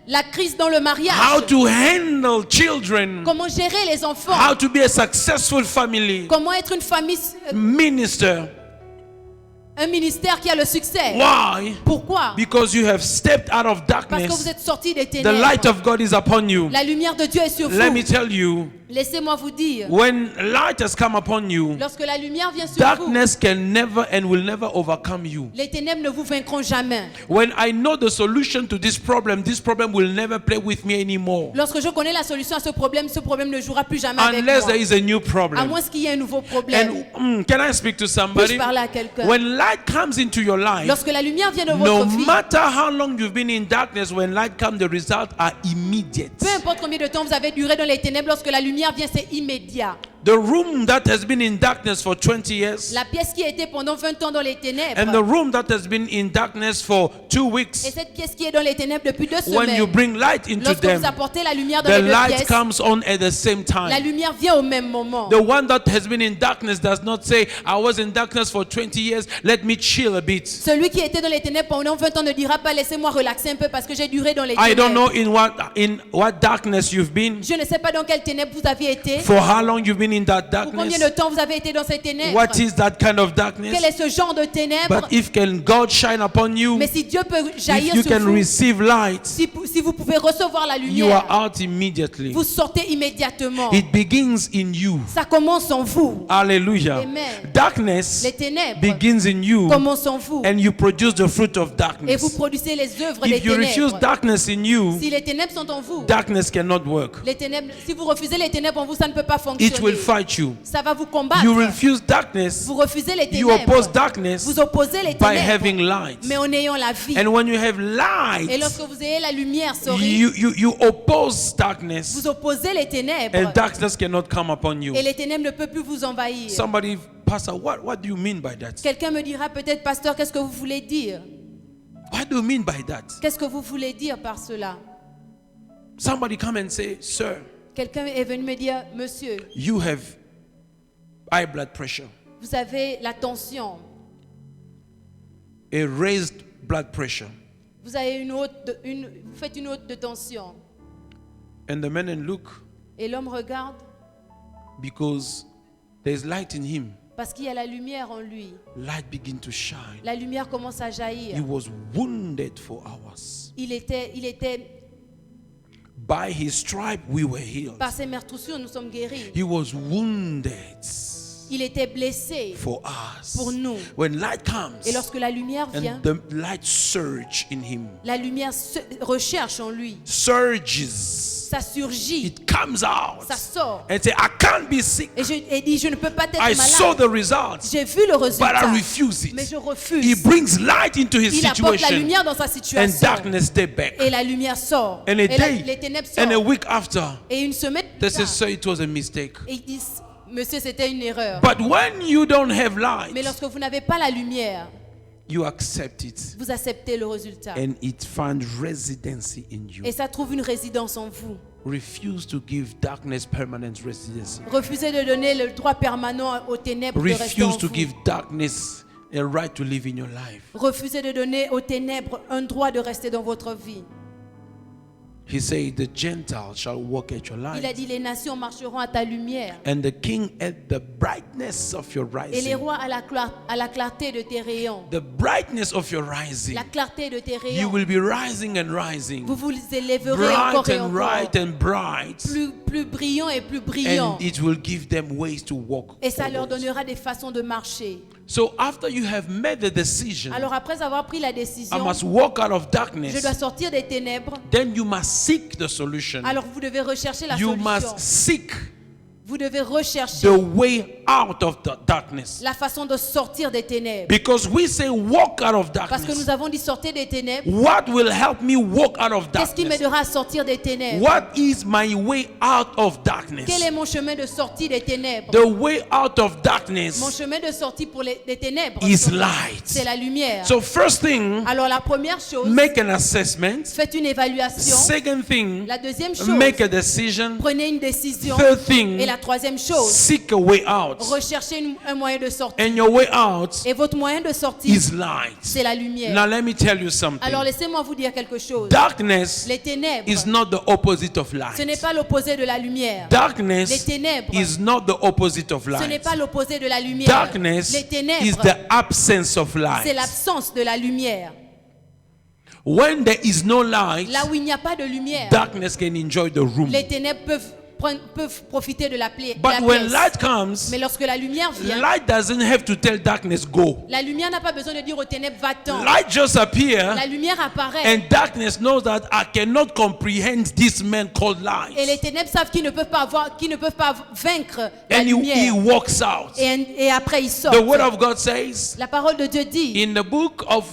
la crise dans le mariage. how to handle children, Comment gérer les enfants. how to be a successful family Comment être une famille, minister. un ministère qui a le succès. Why? Pourquoi? Because you have stepped out of Parce que vous darkness. êtes sortis des The ténèbres. light of God is upon you. La lumière de Dieu est sur Let me vous. tell you, Laissez-moi vous dire, when light has come upon you, lorsque la lumière vient sur vous, darkness can never and will never overcome you. les ténèbres ne vous vaincront jamais. When I know the solution to this problem will never play with me anymore. Lorsque je connais la solution à ce problème ne jouera plus jamais avec Unless moi. there is a new À problem. moins qu'il y ait un nouveau problème. And can I speak to Puis-je somebody? parler à quelqu'un? When light comes into your life, Lorsque la lumière vient de no votre vie, matter how long you've been in darkness, when light comes, the results are immediate. peu importe combien de temps vous avez duré dans les ténèbres, lorsque la lumière vient, c'est immédiat. The room that has been in darkness for 20 years, La pièce qui a été pendant 20 ans dans les ténèbres, and the room that has been in darkness for 2 et weeks, cette pièce qui est dans les ténèbres depuis 2 when you semaines, bring light into lorsque them, vous apportez la lumière dans the les deux light pièces, comes on at the same la time. lumière vient au même moment. The one that has been in darkness does not say, I was in darkness for 20 years, let me chill a bit. Celui qui était dans les ténèbres pendant 20 ans ne dira pas laissez-moi relaxer un peu parce que j'ai duré dans les I don't know ténèbres. in what darkness you've been, Je ne sais pas dans quelles ténèbres vous aviez été, for how long you've been in that pour darkness, combien de temps vous avez été dans ces ténèbres. what is that kind of Quel darkness. est ce genre de ténèbres? But if can God shine upon you, Mais si Dieu peut if jaillir you sur can vous, receive light, si vous pouvez recevoir la you are lumière, out immediately. vous sortez immédiatement. It begins in you. Ça commence en vous. Hallelujah. Amen. Darkness Les ténèbres begins in you, commencent en vous. and you produce the fruit of Et vous darkness. produisez les œuvres des If you refuse ténèbres. darkness in you, Si les ténèbres sont en vous, darkness cannot work. les ténèbres, si vous refusez les ténèbres en vous, ça ne peut pas It will fonctionner. fight you. Ça va vous combattre. You refuse darkness. Vous refusez les You oppose ténèbres. darkness Vous opposez les by having ténèbres. light. Mais en ayant la vie. And when you have Et light, lorsque vous ayez la lumière, sorry, you oppose darkness, vous opposez les ténèbres. and darkness cannot come upon you. Et les ténèbres ne peuvent plus vous envahir. Somebody, Pastor, what do you mean by that? Quelqu'un me dira peut-être, pasteur, qu'est-ce que vous voulez dire? What do you mean by that? Qu'est-ce que vous voulez dire par cela? Somebody come and say, sir, Quelqu'un est venu me dire, monsieur, you have high blood pressure, vous avez la tension, a raised blood pressure. vous avez vous faites une haute de tension. And the man look, Et l'homme regarde because there's light in him. parce qu'il y a la lumière en lui. Light begin to shine. La lumière commence à He jaillir. was wounded for ours. Il était By his stripe we were healed. par ses meurtrissures, nous sommes guéris. He was wounded Il était blessé for us. pour nous. When light comes Et lorsque la lumière vient, and the light surge in him, la lumière recherche en lui. surges, Ça surgit, it comes out ça sort. and say, I can't be sick. Et dit, je ne peux pas être I saw malade. the results, J'ai vu le but I résultat, refuse mais it. je He refuse. brings light into his Il apporte la situation lumière dans sa and situation. darkness stay back. Et la lumière sort. And a Et day les ténèbres and a sortent. week after, Et une semaine they plus say, tard, sir, it was a mistake. et ils disent, monsieur, c'était une erreur. But when you don't have light, Mais lorsque vous n'avez pas la lumière, you accept it vous acceptez le résultat. and it finds residency in you. Et ça trouve une résidence en vous. Refuse to give darkness permanent residency. Refusez de donner le droit permanent aux ténèbres de rester en Refuse to vous. give darkness a right to live in your life. Refusez de donner aux ténèbres un droit de rester dans votre vie. He said, the Gentiles shall walk at your Il a light, dit, les nations marcheront à ta lumière. and the king at the brightness of your Et les rising. rois à la clarté de tes rayons. The brightness of your rising. La clarté de tes You rayons. will be rising and rising. Vous vous élèverez encore Bright et and encore. bright and bright. Plus brillant et plus brillant. And it will give them ways to walk. Et ça leur forward. donnera des façons de marcher. So after you have made the decision, Alors après avoir pris la I décision, must walk out of je darkness, dois sortir des ténèbres. then you must seek the solution. Alors vous devez rechercher la You solution. must seek Vous devez rechercher the way out of the darkness. la façon de sortir des ténèbres. Because we say walk out of Parce que darkness. nous avons dit sortir des ténèbres. What will help me walk out of Qu'est-ce qui darkness? m'aidera à sortir des ténèbres? What is my way out of darkness? Quel est mon chemin de sortie des ténèbres? The way out of Mon darkness chemin de sortie pour les ténèbres, is c'est light. la lumière. So first thing, Alors la première chose, make an assessment. faites une évaluation. Second thing, La deuxième chose, make a decision. prenez une décision. Third thing, Et la troisième chose, seek a way out. recherchez un moyen de sortie. And your way out Et votre moyen de sortie, is light. c'est la lumière. Now let me tell you something. Alors laissez-moi vous dire quelque chose. Darkness Les ténèbres, is not the opposite of ce n'est light. pas l'opposé de la lumière. Darkness Les ténèbres, is not the opposite of ce n'est light. pas l'opposé de la lumière. Darkness Les is ténèbres, the absence of c'est light. l'absence de la lumière. When there is no light, Là où il n'y a pas de lumière, darkness can enjoy the room. les ténèbres peuvent profiter de la But pièce. when light comes, Mais lorsque la lumière vient, light doesn't have to tell darkness go. la lumière n'a pas besoin de dire aux ténèbres va-t'en. Light just appear, La lumière apparaît. and darkness knows that I cannot comprehend this man called Et les light. ténèbres savent qu'ils ne peuvent pas vaincre la And he lumière. walks out. Et après ils sortent. The word of God says La parole de Dieu dit, in the book of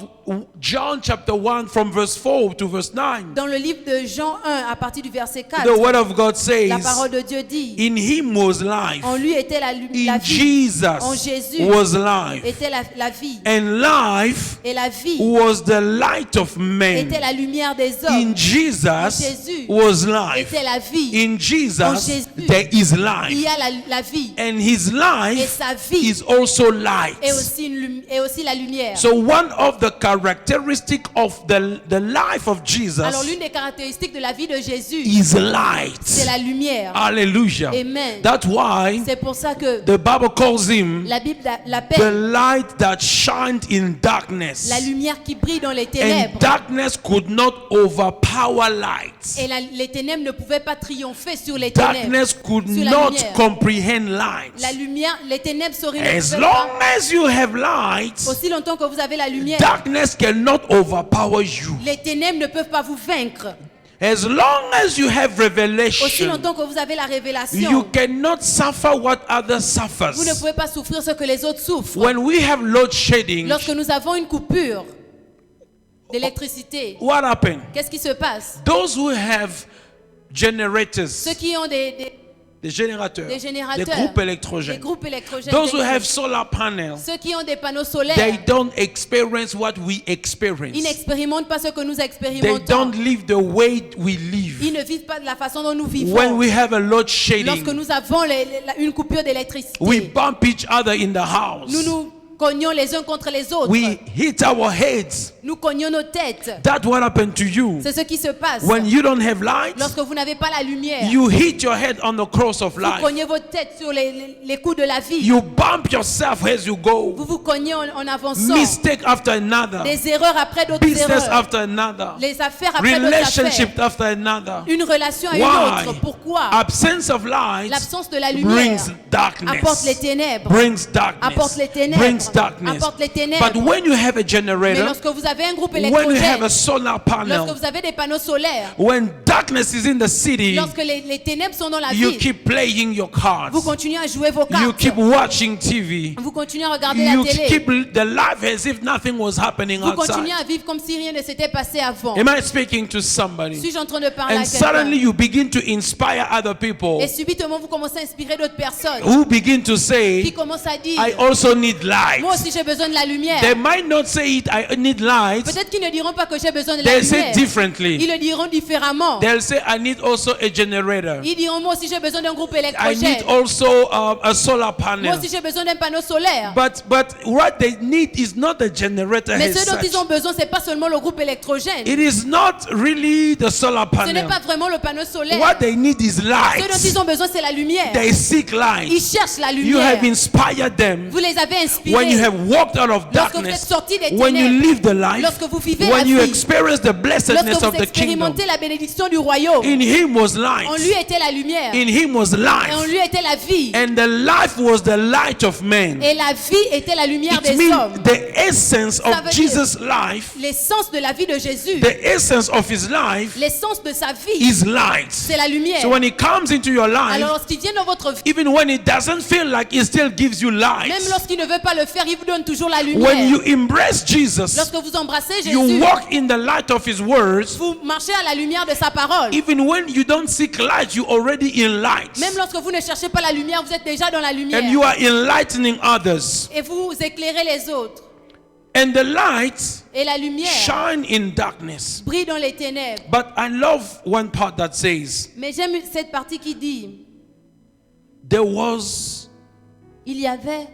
John chapter 1 from verse 4 to verse 9, dans le livre de Jean 1 à partir du verset 4, the word of God la says, parole de Dieu dit, in him was life. en lui était la In vie, en Jesus Jésus was life. était la vie. And life Et la vie was the light of men. était la lumière des In hommes. Jesus Jésus was life. était la vie. In En Jesus Jésus, there is Il life. y a la vie. And his Et life sa vie is also light. est aussi la lumière. So one of the characteristics of the life of Alors Jesus l'une des caractéristiques de la vie de Jésus, is c'est light. la lumière. Hallelujah. Amen. That's why C'est pour ça que the Bible calls him la Bible the l'appelle light that shined in darkness. la lumière qui brille dans les And ténèbres. darkness could not overpower light. Et les ténèbres ne pouvaient pas triompher sur les ténèbres. Darkness could Sur la not lumière. comprehend light. La lumière, les ténèbres ne As pouvaient long pas. as you have light, Aussi longtemps que vous avez la lumière, darkness cannot overpower you. les ténèbres ne peuvent pas vous vaincre. As long as you have Aussi revelation, longtemps que vous avez la you révélation, cannot suffer what others vous ne suffer. pouvez pas souffrir ce que les autres souffrent. When we have load shedding, Lorsque nous avons une coupure d'électricité, what happens? qu'est-ce qui se passe? Those who have generators, Ceux qui ont des générateurs, des générateurs, des groupes des électrogènes, groupes électrogènes, those who have solar panels, ceux qui ont des panneaux they solaires, don't experience what we ils experience. n'expérimentent pas ce que nous They expérimentons. don't live the way we Ils live. ne vivent pas de la façon dont nous vivons. When we have a load Lorsque shedding, nous avons une coupure d'électricité, we bump each other in the house. nous nous cognons les uns contre les autres. We hit our heads. Nous cognons nos têtes. That's what happened to you. C'est ce qui se passe. When you don't have light, Lorsque vous n'avez pas la lumière, you hit your head on the cross of vous life. cognez votre tête sur les coups de la vie. You bump yourself as you go. Vous vous cognez en avançant. Mistake after another. Des erreurs après d'autres Business erreurs. after another. Les affaires après d'autres Relationship affaires. after another. Une relation à une Why? autre. Pourquoi? Absence of light L'absence de la lumière brings darkness. apporte les ténèbres. Brings darkness. Apporte les ténèbres. Brings darkness. Apporte les ténèbres. But when you have a Mais generator, lorsque vous avez un groupe when you have électrogène, a solar panel, lorsque vous avez des panneaux solaires, when darkness is in the city, lorsque les ténèbres sont dans la you ville, keep playing your cards. vous continuez à jouer vos You cartes. keep watching TV. Vous continuez à regarder You la télé. keep the life as if nothing was happening Vous continuez outside. à vivre comme si rien ne s'était passé avant. Am I speaking to somebody? Suis-je en train de parler And à quelqu'un? suddenly you begin to inspire other people Et subitement, vous commencez à inspirer d'autres personnes who begin to qui say, commencent à dire, I also need light. moi aussi j'ai besoin de la lumière. They might not say it, I need light. Peut-être qu'ils ne diront pas que j'ai besoin de la They'll say lumière. differently. Ils le diront différemment. They'll say, I need also a generator. Ils diront, moi aussi j'ai besoin d'un groupe I électrogène. need also a solar Moi panel. aussi j'ai besoin d'un panneau solaire. But what they need is not the generator Mais as ce dont ils such. ont besoin, c'est pas seulement le groupe électrogène. It is not really the solar Ce n'est panel. pas vraiment le panneau solaire. What they need is Ce dont light. ils ont besoin, c'est la lumière. They seek Ils light. cherchent la You lumière. have inspired them. Vous les avez inspirés. When you have walked out of Lorsque vous êtes darkness, sortis des when you ténèbres, live the life, lorsque vous vivez la when you vie, experience the blessedness lorsque of vous the kingdom, expérimentez la bénédiction du royaume, in him was en lui light. était la lumière. In him was Et en life. lui était la vie. And the life was the light of men. Et la vie était la lumière It des means hommes. the essence Ça of veut dire- Jesus' life, L'essence de la vie de Jésus, the essence of his life l'essence de sa vie, is light. c'est la lumière. So when it comes into your Alors life, lorsqu'il vient dans votre vie, even when it doesn't feel like it still gives you light. même lorsqu'il ne veut pas le faire, il vous donne toujours la lumière. When you embrace Jesus, Lorsque vous embrassez you Jésus, walk in the light of his words. vous marchez à la lumière de sa parole. Even when you don't seek light, you're already in light. Même lorsque vous ne cherchez pas la lumière, vous êtes déjà dans la lumière. And you are enlightening others. Et vous éclairez les autres. And the light Et la lumière shine in darkness. brille dans les ténèbres. But I love one part that says, Mais j'aime cette partie qui dit, there was il y avait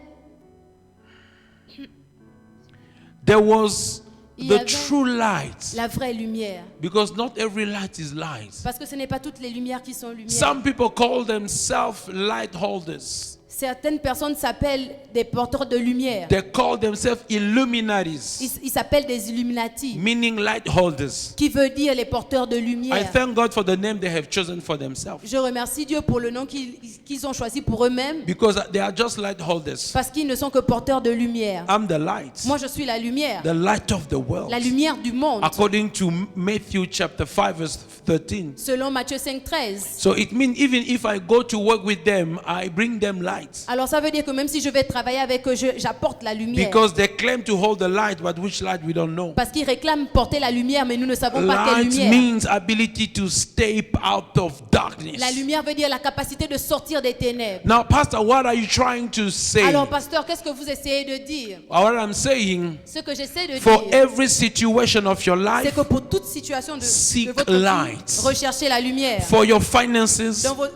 Il y the avait true light. la vraie lumière. Because not every light is light. Parce que ce n'est pas toutes les lumières qui sont lumière. Some people call themselves light holders. Certaines personnes s'appellent des porteurs de lumière. They call themselves illuminaries, Ils s'appellent des Illuminati, meaning light holders. qui veut dire les porteurs de I lumière. thank God for the name they have chosen for themselves. Je remercie Dieu pour le nom qu'ils ont choisi pour eux-mêmes, Because they are just light holders. parce qu'ils ne sont que porteurs de lumière. I'm the light. Moi, je suis la lumière, The light of the world. la lumière du monde, According to Matthew chapter 5 verse 13. selon Matthieu 5,13. So it means even if I go to work with them, I bring them light. Alors ça veut dire que même si je vais travailler avec eux, j'apporte la lumière. Because they claim to hold the light, but which light we don't know. Parce qu'ils réclament porter la lumière, mais nous ne savons pas quelle Light lumière. means ability to step out of darkness. La lumière veut dire la capacité de sortir des ténèbres. Now, Pastor, what are you trying to say? Alors, pasteur, qu'est-ce que vous essayez de dire? What I'm saying, Ce que j'essaie de for dire, every situation of your c'est life, que pour toute situation de seek votre light. vie, recherchez la lumière. for your finances,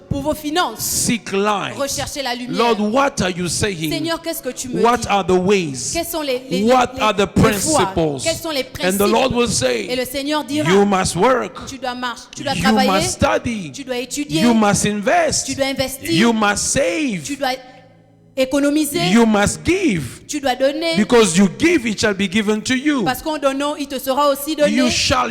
Pour vos finances, seek light. recherchez la lumière. Lord, what are you saying? Seigneur, qu'est-ce que tu me What dis? are the ways? Quels sont les What are the les voies? principles? Quels sont les And the Lord principes? will Et say, le Seigneur dira, you must work, tu dois marcher, tu dois you travailler, must study, tu dois étudier, you must invest, tu dois investir, you must save, tu dois économiser, you must give. tu dois donner. Because you give, it shall be given to you. Parce qu'en donnant, il te sera aussi donné. You shall.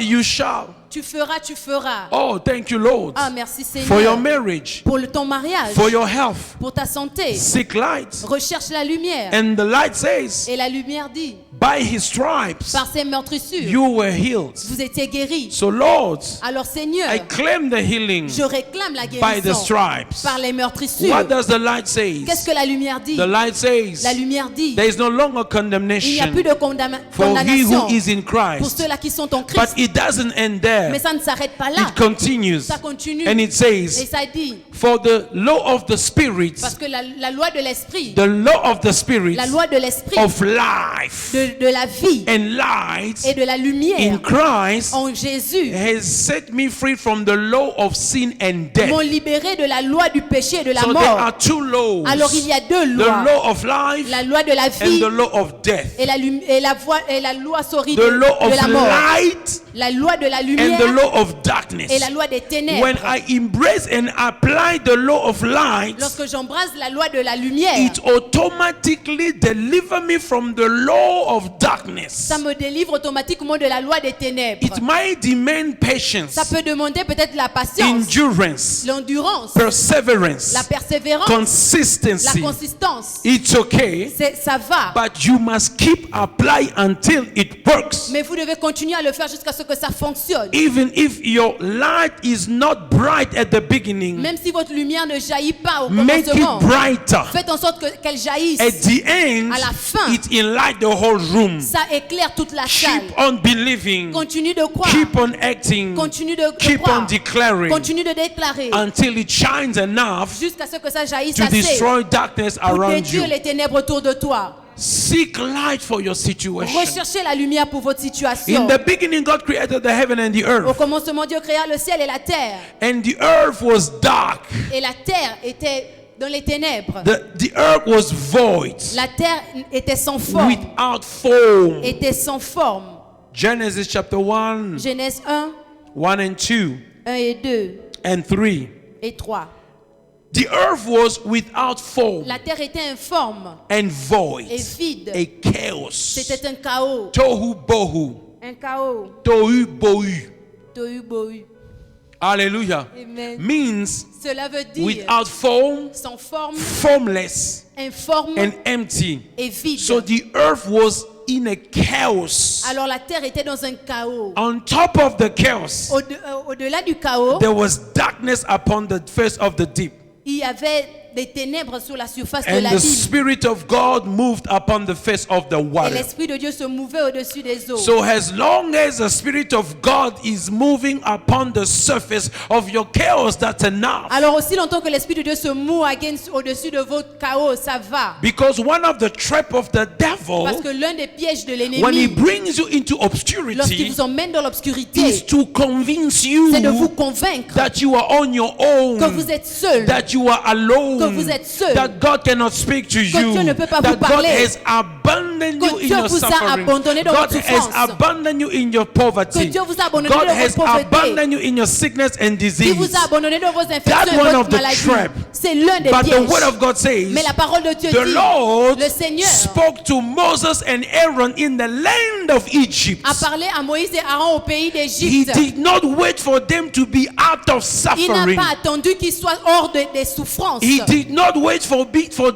Tu feras, tu feras. Oh, thank you, Lord. Ah, merci Seigneur. For your marriage, Pour ton mariage, for your health, pour ta santé. seek light. Recherche la lumière. And the light says, Et la lumière dit, by his stripes, Par ses meurtrissures, you were healed. vous étiez guéris. So Lord, Alors Seigneur, I claim the healing je réclame la by the guérison stripes. par les meurtrissures. What does the light say? Qu'est-ce que la lumière dit? The light says, La lumière dit, there is no longer il n'y a condemnation plus de for he who condamnation is in pour Christ. ceux-là qui sont en But Christ. it doesn't end there. Mais ça ne s'arrête pas là. It continues. Ça continue. And it Et says, ça dit, for the law of the Spirit, parce que la loi de l'esprit, the law of the Spirit la loi de l'esprit, of life de la vie and light et de la in lumière Christ en Jésus has set me free from the law of sin and death. m'ont libéré de la loi du péché et de la So there mort. are two laws. Alors il y a deux The lois, law of life la loi de la and vie the law of death. et la loi sorry, The de law of la mort, light la loi de la and lumière the law of darkness. et la loi des ténèbres. When I embrace and apply the law of light, Lorsque j'embrasse la loi de la lumière, it automatically delivers me from the law of darkness. ça me délivre automatiquement de la loi des ténèbres. It might demand patience, Ça peut demander peut-être la patience, endurance, l'endurance, perseverance, la persévérance, consistency. la consistance. It's okay, Ça va, but you must keep applying until it works. mais vous devez continuer à le faire jusqu'à ce que ça fonctionne. Even if your light is not bright at the beginning, Même si votre lumière ne jaillit pas au make it commencement, brighter. faites en sorte qu'elle jaillisse. At the end, À la fin, it enlight the whole room. Ça éclaire toute la salle. Keep on believing. Continue de croire. Keep on acting. Continue de Keep croire. on declaring Continue de déclarer until it shines enough jusqu'à ce que ça jaillisse to assez destroy darkness pour around détruire you. les ténèbres autour de toi. Seek light for your situation. Recherchez la lumière pour votre In situation. the beginning, God created the heaven and the Au earth, commencement, Dieu créa le ciel et la terre. and the earth was dark. Et la terre était dans les ténèbres. The earth was void, La terre était sans forme. without form. Était sans forme. Genesis chapter 1, Genèse 1, 1 and 2, 1 et 2 and 3. et 3. The earth was without form La terre était informe and void, et vide. a chaos. C'était un chaos. Tohu bohu, Un chaos. tohu bohu. Tohu bohu. Hallelujah. Amen. Means Cela veut dire without form, sans forme, formless, informe and empty. et vide. So the earth was in a chaos. Alors la terre était dans un chaos. On top of the chaos, Au-delà du chaos, there was darkness upon the face of the deep. il y avait des ténèbres sur la surface de And the l'abîme. Spirit of God moved upon the face of the Et water. l'Esprit de Dieu se mouvait au-dessus des eaux. So as long as the Spirit of God is moving upon the surface of your chaos, that's enough. Alors aussi longtemps que l'Esprit de Dieu se move au-dessus de votre chaos, ça va. Because one of the traps of the Parce devil, que l'un des pièges de when he l'ennemi, brings you into lorsqu'il obscurity, vous emmène dans l'obscurité, is to convince you c'est de vous convaincre that you are on your own, que vous êtes seul, that you are alone, que vous êtes seul, that God cannot speak to que you, Dieu ne peut pas that vous God parler, has abandoned que you in Dieu your vous a suffering, abandonné dans God votre has souffrance, abandoned you in your poverty, que Dieu vous a abandonné God dans has votre pauvreté, abandoned you in your sickness and qui disease. vous a abandonné dans vos infections That et one votre of the maladie. trap. C'est l'un des But the pièges. word of God says, Mais la parole de Dieu the dit, Lord le Seigneur spoke to Moses and Aaron in the land of Egypt. a parlé à Moïse et Aaron au pays He d'Égypte. did not wait for them to be out of Il n'a suffering. pas attendu qu'ils soient hors des souffrances. He did not wait for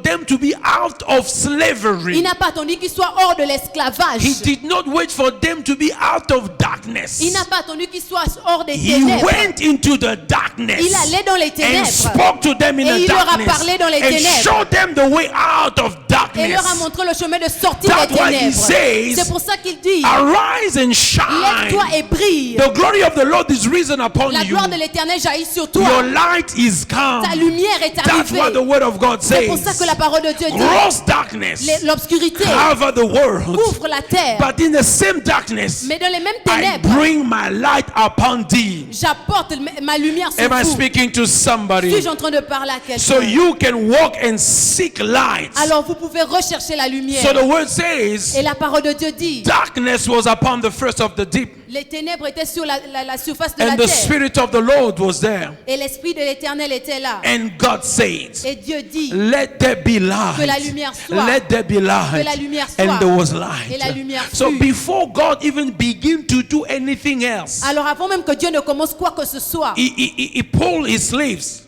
them to be out of Il slavery. n'a pas attendu qu'ils soient hors de l'esclavage. He did not wait for them to be out of darkness. Il n'a pas attendu qu'ils soient hors des He ténèbres. went into the darkness Il allait dans les and ténèbres spoke to them in et the il leur a darkness parlé dans les and ténèbres showed them the way out of et leur a darkness. montré le chemin de sortie That's des why he ténèbres. says, C'est pour ça qu'il dit, arise and shine. lève-toi et brille. The glory of the Lord is risen upon La you. gloire de l'Éternel jaillit sur Your toi. light is come. Ta lumière est That's what the arrivée. word of God C'est pour ça says. que la parole de Dieu dit, Gross darkness l'obscurité cover the world. couvre la terre. But in the same darkness, Mais dans les mêmes I ténèbres, bring my light upon thee. j'apporte ma lumière sur Am I vous. speaking to somebody? Suis-je en train de parler à So quelqu'un? you can walk and seek light. Alors vous pouvez rechercher la So lumière. the word says, Et la parole de Dieu dit, darkness was upon the face of the deep, les ténèbres étaient sur la surface de la and the terre. Spirit of the Lord was there. Et l'Esprit de l'Éternel était là. And God said, Et Dieu dit, let there be que la light. lumière soit. Let there be Que light. la lumière soit. And there was Et la light. lumière So fut. before God even begin to do anything else, Alors avant même que Dieu ne commence quoi que ce soit, he pulled his sleeves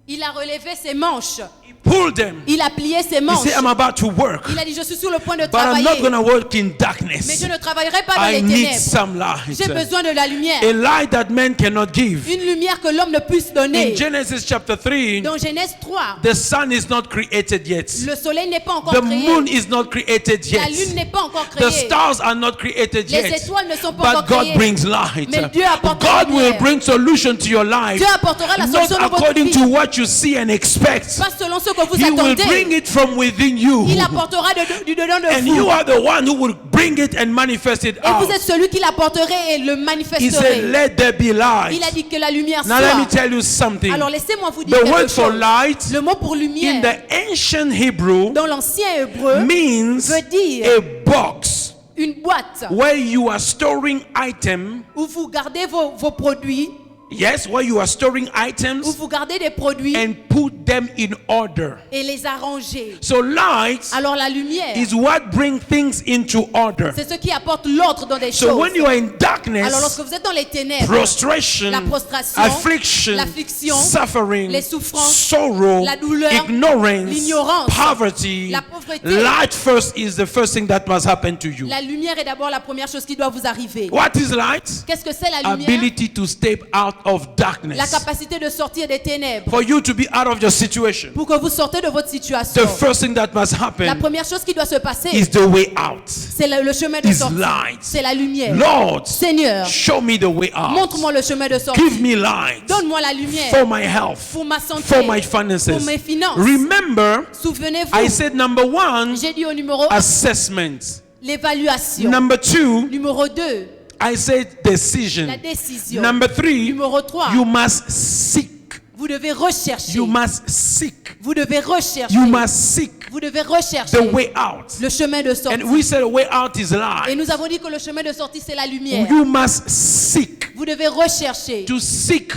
Il a relevé ses manches. He pulled them. Il a plié ses He manches. said, I'm about to work, Il a dit, je suis sur le point de but I'm not travailler. going to work in Mais darkness. je ne travaillerai pas dans I les need ténèbres. some J'ai light. besoin de la lumière. A light that man cannot give. Une lumière que l'homme ne puisse donner. In Genesis chapter 3, Dans Genèse 3, the sun is not created yet. le soleil n'est pas encore The créé. moon is not created La yet. lune n'est pas encore The créée. stars are not created Les yet. étoiles ne sont pas encore But God créées. brings light. Mais Dieu apporte la God will lumière. bring solution to your life. Dieu apportera la Not solution de votre according vie. to what you see and expect. Pas selon ce que vous He will attendez. bring it from within you. Il apportera du dedans de And vous. you are the one who will bring it and manifest it Et vous out. êtes celui qui l'apporterait et le He said, manifesterait. let there be Il a light. dit que la lumière Now let me soit. tell you something. Alors laissez-moi vous dire The quelque word for chose. light Le mot pour in lumière the ancient Hebrew dans l'ancien hébreu means veut dire a box une boîte where you are storing items. où vous gardez vos produits, Yes, where you are storing où items vous gardez des produits and put them in order. et les arrangez. So light Alors la lumière, is what brings things into order. c'est ce qui apporte l'ordre dans des So choses. when you are in Alors darkness, lorsque vous êtes dans les ténèbres, prostration, la prostration, affliction, l'affliction, suffering, les souffrances, sorrow, la douleur, ignorance, l'ignorance, poverty, la pauvreté. light first is the first thing that must happen to you. la lumière est d'abord la première chose qui doit vous arriver. What is light? Qu'est-ce que c'est la lumière? Ability to step out of darkness. La capacité de sortir des ténèbres. For you to be out of your situation, Pour que vous sortez de votre situation. the first thing that must La happen première chose qui doit se passer, is the way out. c'est le chemin de Is sortie. light. C'est la lumière. Lord, Seigneur, show me the way out. montre-moi le chemin de sortie. Give me light Donne-moi la lumière for my health, pour ma santé, for my finances. pour mes finances. Remember, Souvenez-vous, I said number one, j'ai dit au numéro 1, assessment. l'évaluation. Number two, Numéro 2, I said decision. la décision. Number three, Numéro 3, you must seek. vous devez rechercher. You must seek. Vous devez rechercher. You must seek Vous devez rechercher the way out. le chemin de sortie. And we said the way out is Et light. nous avons dit que le chemin de sortie, c'est la lumière. You must seek. Vous devez rechercher. To seek.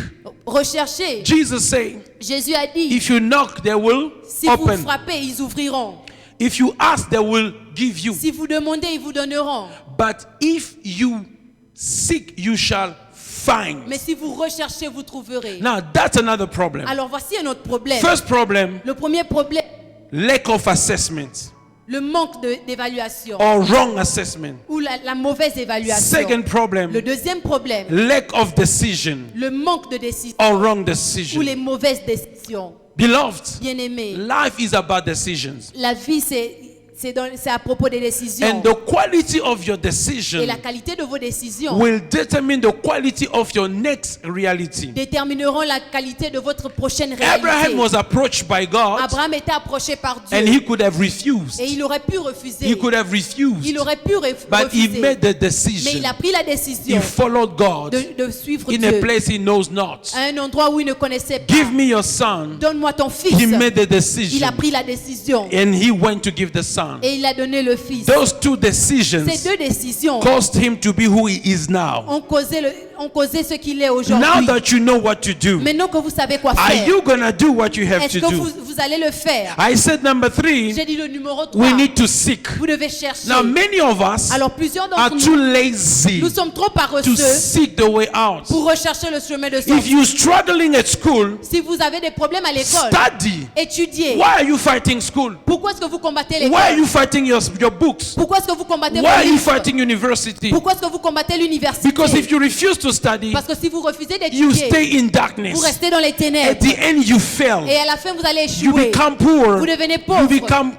Rechercher. Jesus said, Jésus a dit, if you knock, they will si vous open. frappez, ils ouvriront. If you ask, they will give you. Si vous demandez, ils vous donneront. But if you seek, you shall find. Mais si vous recherchez, vous trouverez. Now, that's another problem. Alors voici un autre problème. First problem, Le premier problème, lack of assessment le manque d'évaluation or wrong assessment. ou la mauvaise évaluation. Second Le problem, deuxième problème, lack of decision le manque de décision or wrong ou decision. les mauvaises décisions. Beloved, Bien-aimés, life is about decisions. la vie, c'est à propos des décisions. And the quality of your Et decision la qualité de vos décisions will determine the quality of your next reality. détermineront la qualité de votre prochaine réalité. Abraham was approached by God Abraham était approché par Dieu and he could have refused. et il aurait pu refuser. He could have refused. Il aurait pu But he refuser. made the Mais decision. il a pris la décision He followed God de suivre in a Dieu place he knows not. à un endroit où il ne connaissait pas. Give me your son. Donne-moi ton fils. He made the Il a decision pris la décision and he went to give the son. et il a donné le fils. Those two Ces decisions deux décisions caused him to be who he is now. ont causé ce qu'il est Now aujourd'hui. that you know what to do, Maintenant que vous savez quoi are faire, you going to do what you have est-ce to que do? vous allez le faire? I said number three, J'ai dit le numéro 3. we need to seek. Vous devez chercher. Now many of us Alors plusieurs are d'entre too nous, lazy nous sommes trop to paresseux seek the way out. pour rechercher le chemin de If sortie. you're struggling at school, Si vous avez des problèmes à l'école, study. étudiez. Why are you fighting school? Pourquoi est-ce que vous combattez Why are l'école? you fighting your books? Pourquoi est-ce que vous combattez Why vos are you livres? fighting university? Pourquoi est-ce que vous combattez l'université? Because if you refuse to study, Parce que si vous refusez you d'étudier, stay in vous darkness. restez dans les At ténèbres. the end, you fail. Et à la fin, vous allez You échouer. become poor. Vous devenez You pauvre. become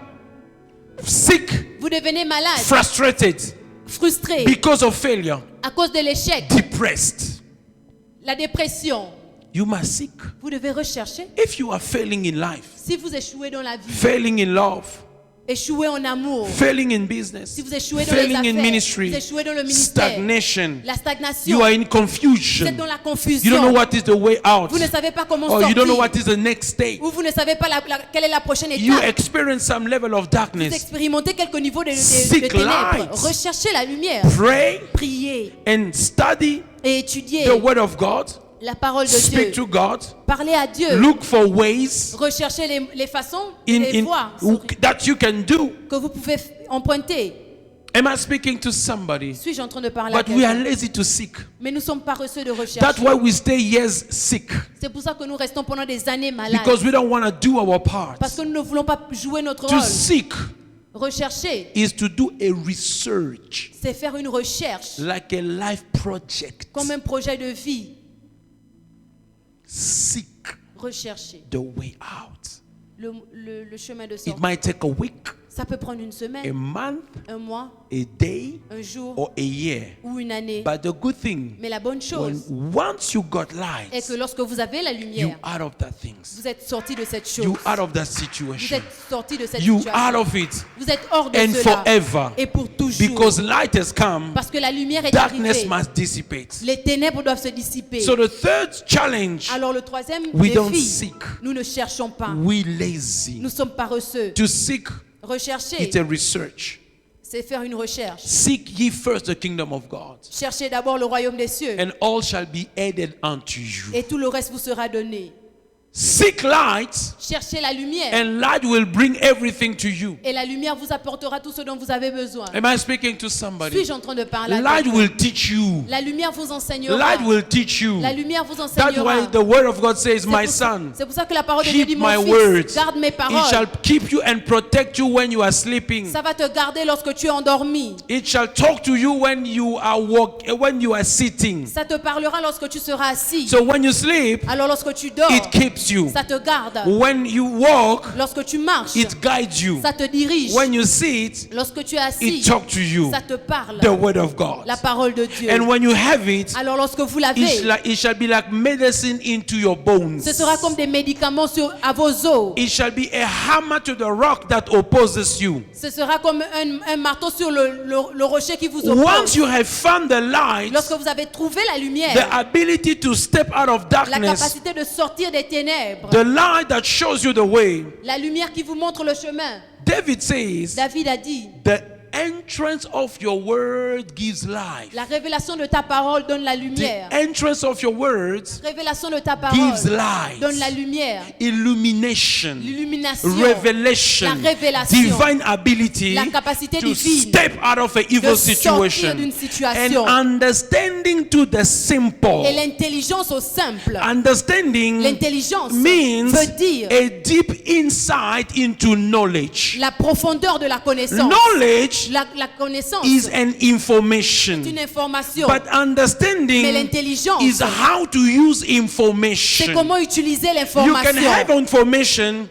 sick, Vous devenez malade, frustrated frustré because of failure, à cause de l'échec, depressed. la dépression. You must seek. Vous devez rechercher. If you are failing in life, Si vous échouez dans la vie, failing in love, échouez en amour, failing in business, si vous échouez dans les failing in affaires, ministry, vous échouez dans le ministère, stagnation, la stagnation, you are in vous êtes confusion. dans la You don't know confusion, what is the way out, vous ne savez pas comment or you don't know sortir, what is the next stage. ou vous ne savez pas quelle est la prochaine You étape. experience some level of Vous darkness. expérimentez quelques niveaux de Seek ténèbres. light. Recherchez la lumière, Pray priez and study et étudiez the word of God. la parole de Speak Dieu. to God. Parlez à Dieu. Look for ways Recherchez les façons, les voies that you can do que vous pouvez emprunter Am I speaking to somebody? Suis-je en train de parler à But we are quelqu'un? lazy to seek. Mais nous sommes paresseux de recherche. That's why we stay years sick. C'est pour ça que nous restons pendant des années malades. Because we don't want to do our part. Parce que nous ne voulons pas jouer notre To rôle. seek Rechercher, is to do a research, c'est faire une recherche, like a life project. comme un projet de vie. Seek Rechercher the way out. le chemin de It sortie. might take a week, Ça peut prendre une a semaine, month, un mois, a day, un jour or a year. ou une année. But the good thing, Mais la bonne when chose once you got est light, que lorsque vous avez la you lumière, out of that things. vous êtes sorti de cette chose. You out of that Vous situation. êtes sorti de cette You out situation. of it. Vous êtes hors de And cela. forever. Et pour toujours. Because light has come, Parce que la lumière est darkness arrivée. must dissipate. Les ténèbres doivent se dissiper. So the third challenge, Alors le troisième we don't défi, seek. nous ne cherchons pas. We lazy. Nous sommes paresseux. To seek, Rechercher, it's a research. c'est faire une recherche. Seek ye first the kingdom of God, Cherchez d'abord le royaume des cieux. and all shall be added unto you. Et tout le reste vous sera donné. Seek light, Cherchez la lumière. and light will bring everything to you. Et la lumière vous apportera tout ce dont vous avez besoin. Am I speaking to somebody? Suis-je en train de parler à Light quelqu'un? will teach you. La lumière vous enseignera. Light will teach you. La lumière vous That's enseignera. why the word of God says, my C'est son, pour ça que la parole de Dieu dit, keep my mon words. fils, garde mes It shall paroles. keep you and protect you when you are sleeping. Ça va te garder lorsque tu es endormi. It shall talk to you when you are sitting. Ça te parlera lorsque tu seras assis. So when you sleep, Alors lorsque tu dors, it keeps you. ça te garde. When you walk, Lorsque tu marches, it guides you. ça te dirige. When you sit, Lorsque tu es assis, it talks to you. ça te parle. The word of God. La parole de Dieu. And when you have it, Alors lorsque vous l'avez, it shall be like medicine into your bones. ce sera comme des médicaments à vos os. It shall be a hammer to the rock that opposes you. Ce sera comme un marteau sur le rocher qui vous Once oppose. you have found the light, Lorsque vous avez trouvé la the lumière, ability to step out of la darkness, capacité de sortir des ténèbres, the light that shows you the way, la lumière qui vous montre le chemin. David says, David a dit, the entrance of your word gives life. la révélation de ta parole donne la The lumière. entrance of your words La révélation de ta parole gives light, donne la lumière, illumination, l'illumination, revelation, la révélation, divine ability la capacité to divine step out of an evil de sortir situation, d'une and situation. understanding to the simple. Et l'intelligence au simple. Understanding L'intelligence means veut dire a deep insight into knowledge. la profondeur de la connaissance. Knowledge La connaissance is an est information, une information. but Mais understanding l'intelligence, is how to use c'est information. comment utiliser You can l'information. have information.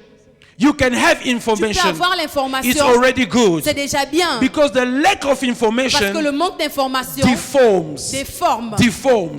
You can have Tu peux information. avoir It's l'information. already good. C'est déjà bien. Because the lack of Parce que information le manque d'information deforms. déforme. Deforms.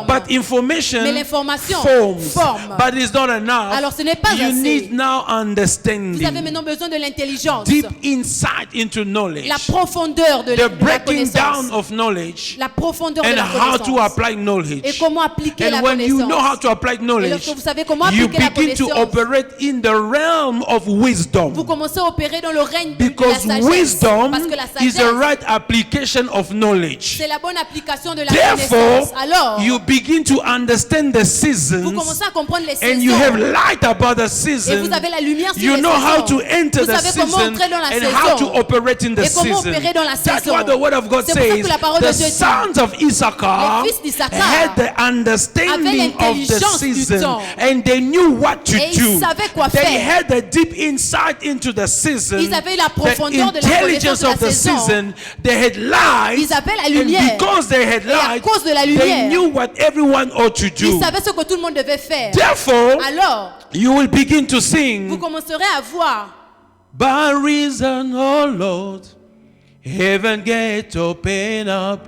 But information Mais l'information forms. forme. But it's not enough. Alors ce n'est pas You assez. need now Vous avez understanding. maintenant besoin de l'intelligence. Deep insight into knowledge. La profondeur de The la breaking connaissance. down of knowledge. La profondeur de And la how to connaissance. apply Et knowledge. comment appliquer la And when you know how connaissance. to apply Et knowledge, lorsque vous savez comment you appliquer la begin to connaissance, operate in the realm of wisdom. vous commencez à opérer dans le règne de la Because sagesse. wisdom Parce que la is sagesse, the right application of knowledge. c'est la bonne application de la Therefore, connaissance. Alors, you begin to understand the vous seasons, commencez à comprendre les and you have saisons. light about the Et season. vous avez la lumière sur You les know how to saisons. enter Vous the savez comment season entrer dans la and how to saison. operate in the Et comment season. opérer dans la That's saison. what the word of God C'est pour ça says. que la parole de The Dieu dit, sons of Issachar les fils d'Issachar had the understanding avaient of the l'intelligence du season, temps. and they knew what to Et ils do. savaient quoi They faire. had a deep insight into the season. Ils avaient la The profondeur de la intelligence connaissance de la of the saison. season. They had light. Ils avaient la And lumière. because they had Et à light, cause de la they lumière, knew what everyone ought to do. ils savaient ce que tout le monde devait faire. Therefore, Alors, you will begin to vous sing. commencerez à voir. By reason, oh Lord, heaven gate open up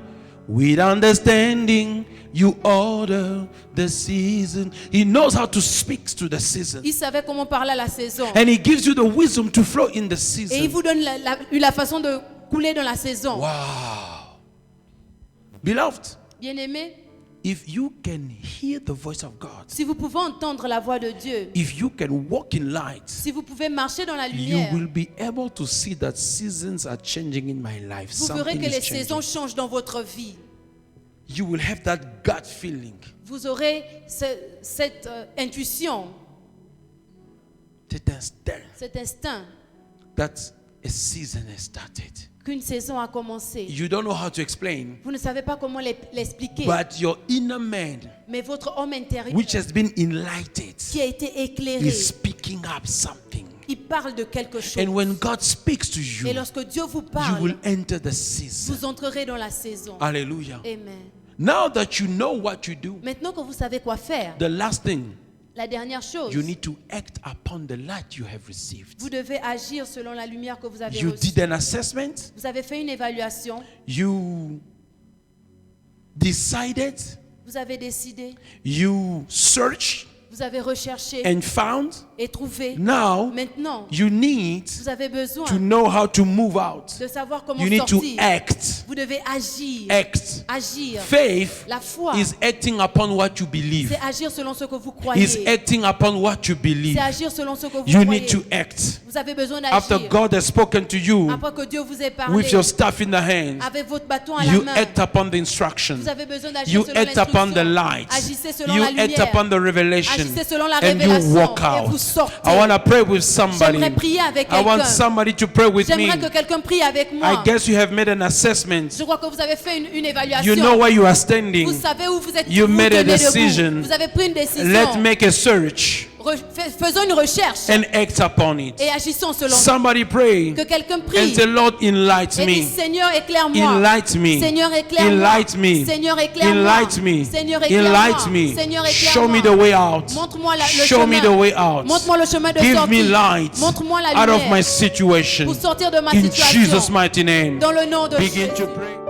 with understanding. You order the season. He knows how to speak to the season. Il savait comment parler à la saison. And he gives you the wisdom to flow in the Et il season. vous donne la façon de couler dans la saison. Wow. Beloved, Bien-aimés, if you can hear the voice of God, si vous pouvez entendre la voix de Dieu, if you can walk in light, si vous pouvez marcher dans la you lumière, will be able to see that seasons are changing in my life. vous verrez Something que les is changing. saisons changent dans votre vie. You will have that gut feeling, Vous aurez cette intuition, that instinct cet instinct that a season has started. qu'une saison a commencé. You don't know how to explain, Vous ne savez pas comment l'expliquer. but your inner man, Mais votre homme intérieur which has been enlightened, qui a été éclairé, is speaking up something. il parle de quelque chose. And when God speaks to Et you, lorsque Dieu vous you parle, will enter the season. vous entrerez dans la saison. Hallelujah. Amen. Now that you know what you do, Maintenant que vous savez quoi faire, the last thing, la dernière chose, you need to act upon the light you have received. vous devez agir selon la lumière que vous avez You reçue. did an assessment, Vous avez fait une évaluation, you decided, vous avez décidé, you searched vous avez recherché and found. et trouvé. Now Maintenant, you need vous avez besoin to know how to move out. de savoir comment You need to sortir. act. Vous devez agir. Act. Agir. Faith La foi, is acting upon what you believe. c'est agir selon ce que vous croyez. Is acting upon what you believe. C'est agir selon ce que vous You croyez. need to act. Vous avez besoin After d'agir. God has spoken to you Après que Dieu vous ait parlé, with your staff in the hand, avec votre bâton à la you main, act upon the instruction. vous avez besoin d'agir You selon act upon the l'instruction. light. Agissez selon You la act lumière. upon the revelation. Agissez selon la And you révélation walk et out. vous sortez. I want to pray with somebody. J'aimerais prier avec I want quelqu'un. somebody to pray with me. J'aimerais que quelqu'un prie avec I moi. guess you have made an assessment. Je crois que vous avez fait une évaluation. You know where you are standing. Vous savez où vous êtes. You vous made a tenez debout. decision. Vous avez pris une décision. Let's make a search Faisons une recherche and act upon it. et agissons selon. Somebody pray Que quelqu'un and prie say, Lord, enlighten et dit, me. Seigneur, éclaire-moi. Enlighten me. Seigneur, éclaire-moi. Enlighten me. Seigneur, éclaire-moi. Enlighten me. Seigneur, éclaire-moi. Enlighten me. Seigneur, Show me éclaire-moi. the way out. Montre-moi le Show chemin. me the way out. Montre-moi le chemin de Give sortie. me light Montre-moi la out of lumière my situation. pour sortir de ma In situation. Jesus' mighty name. Dans le nom de Begin Jésus. to pray.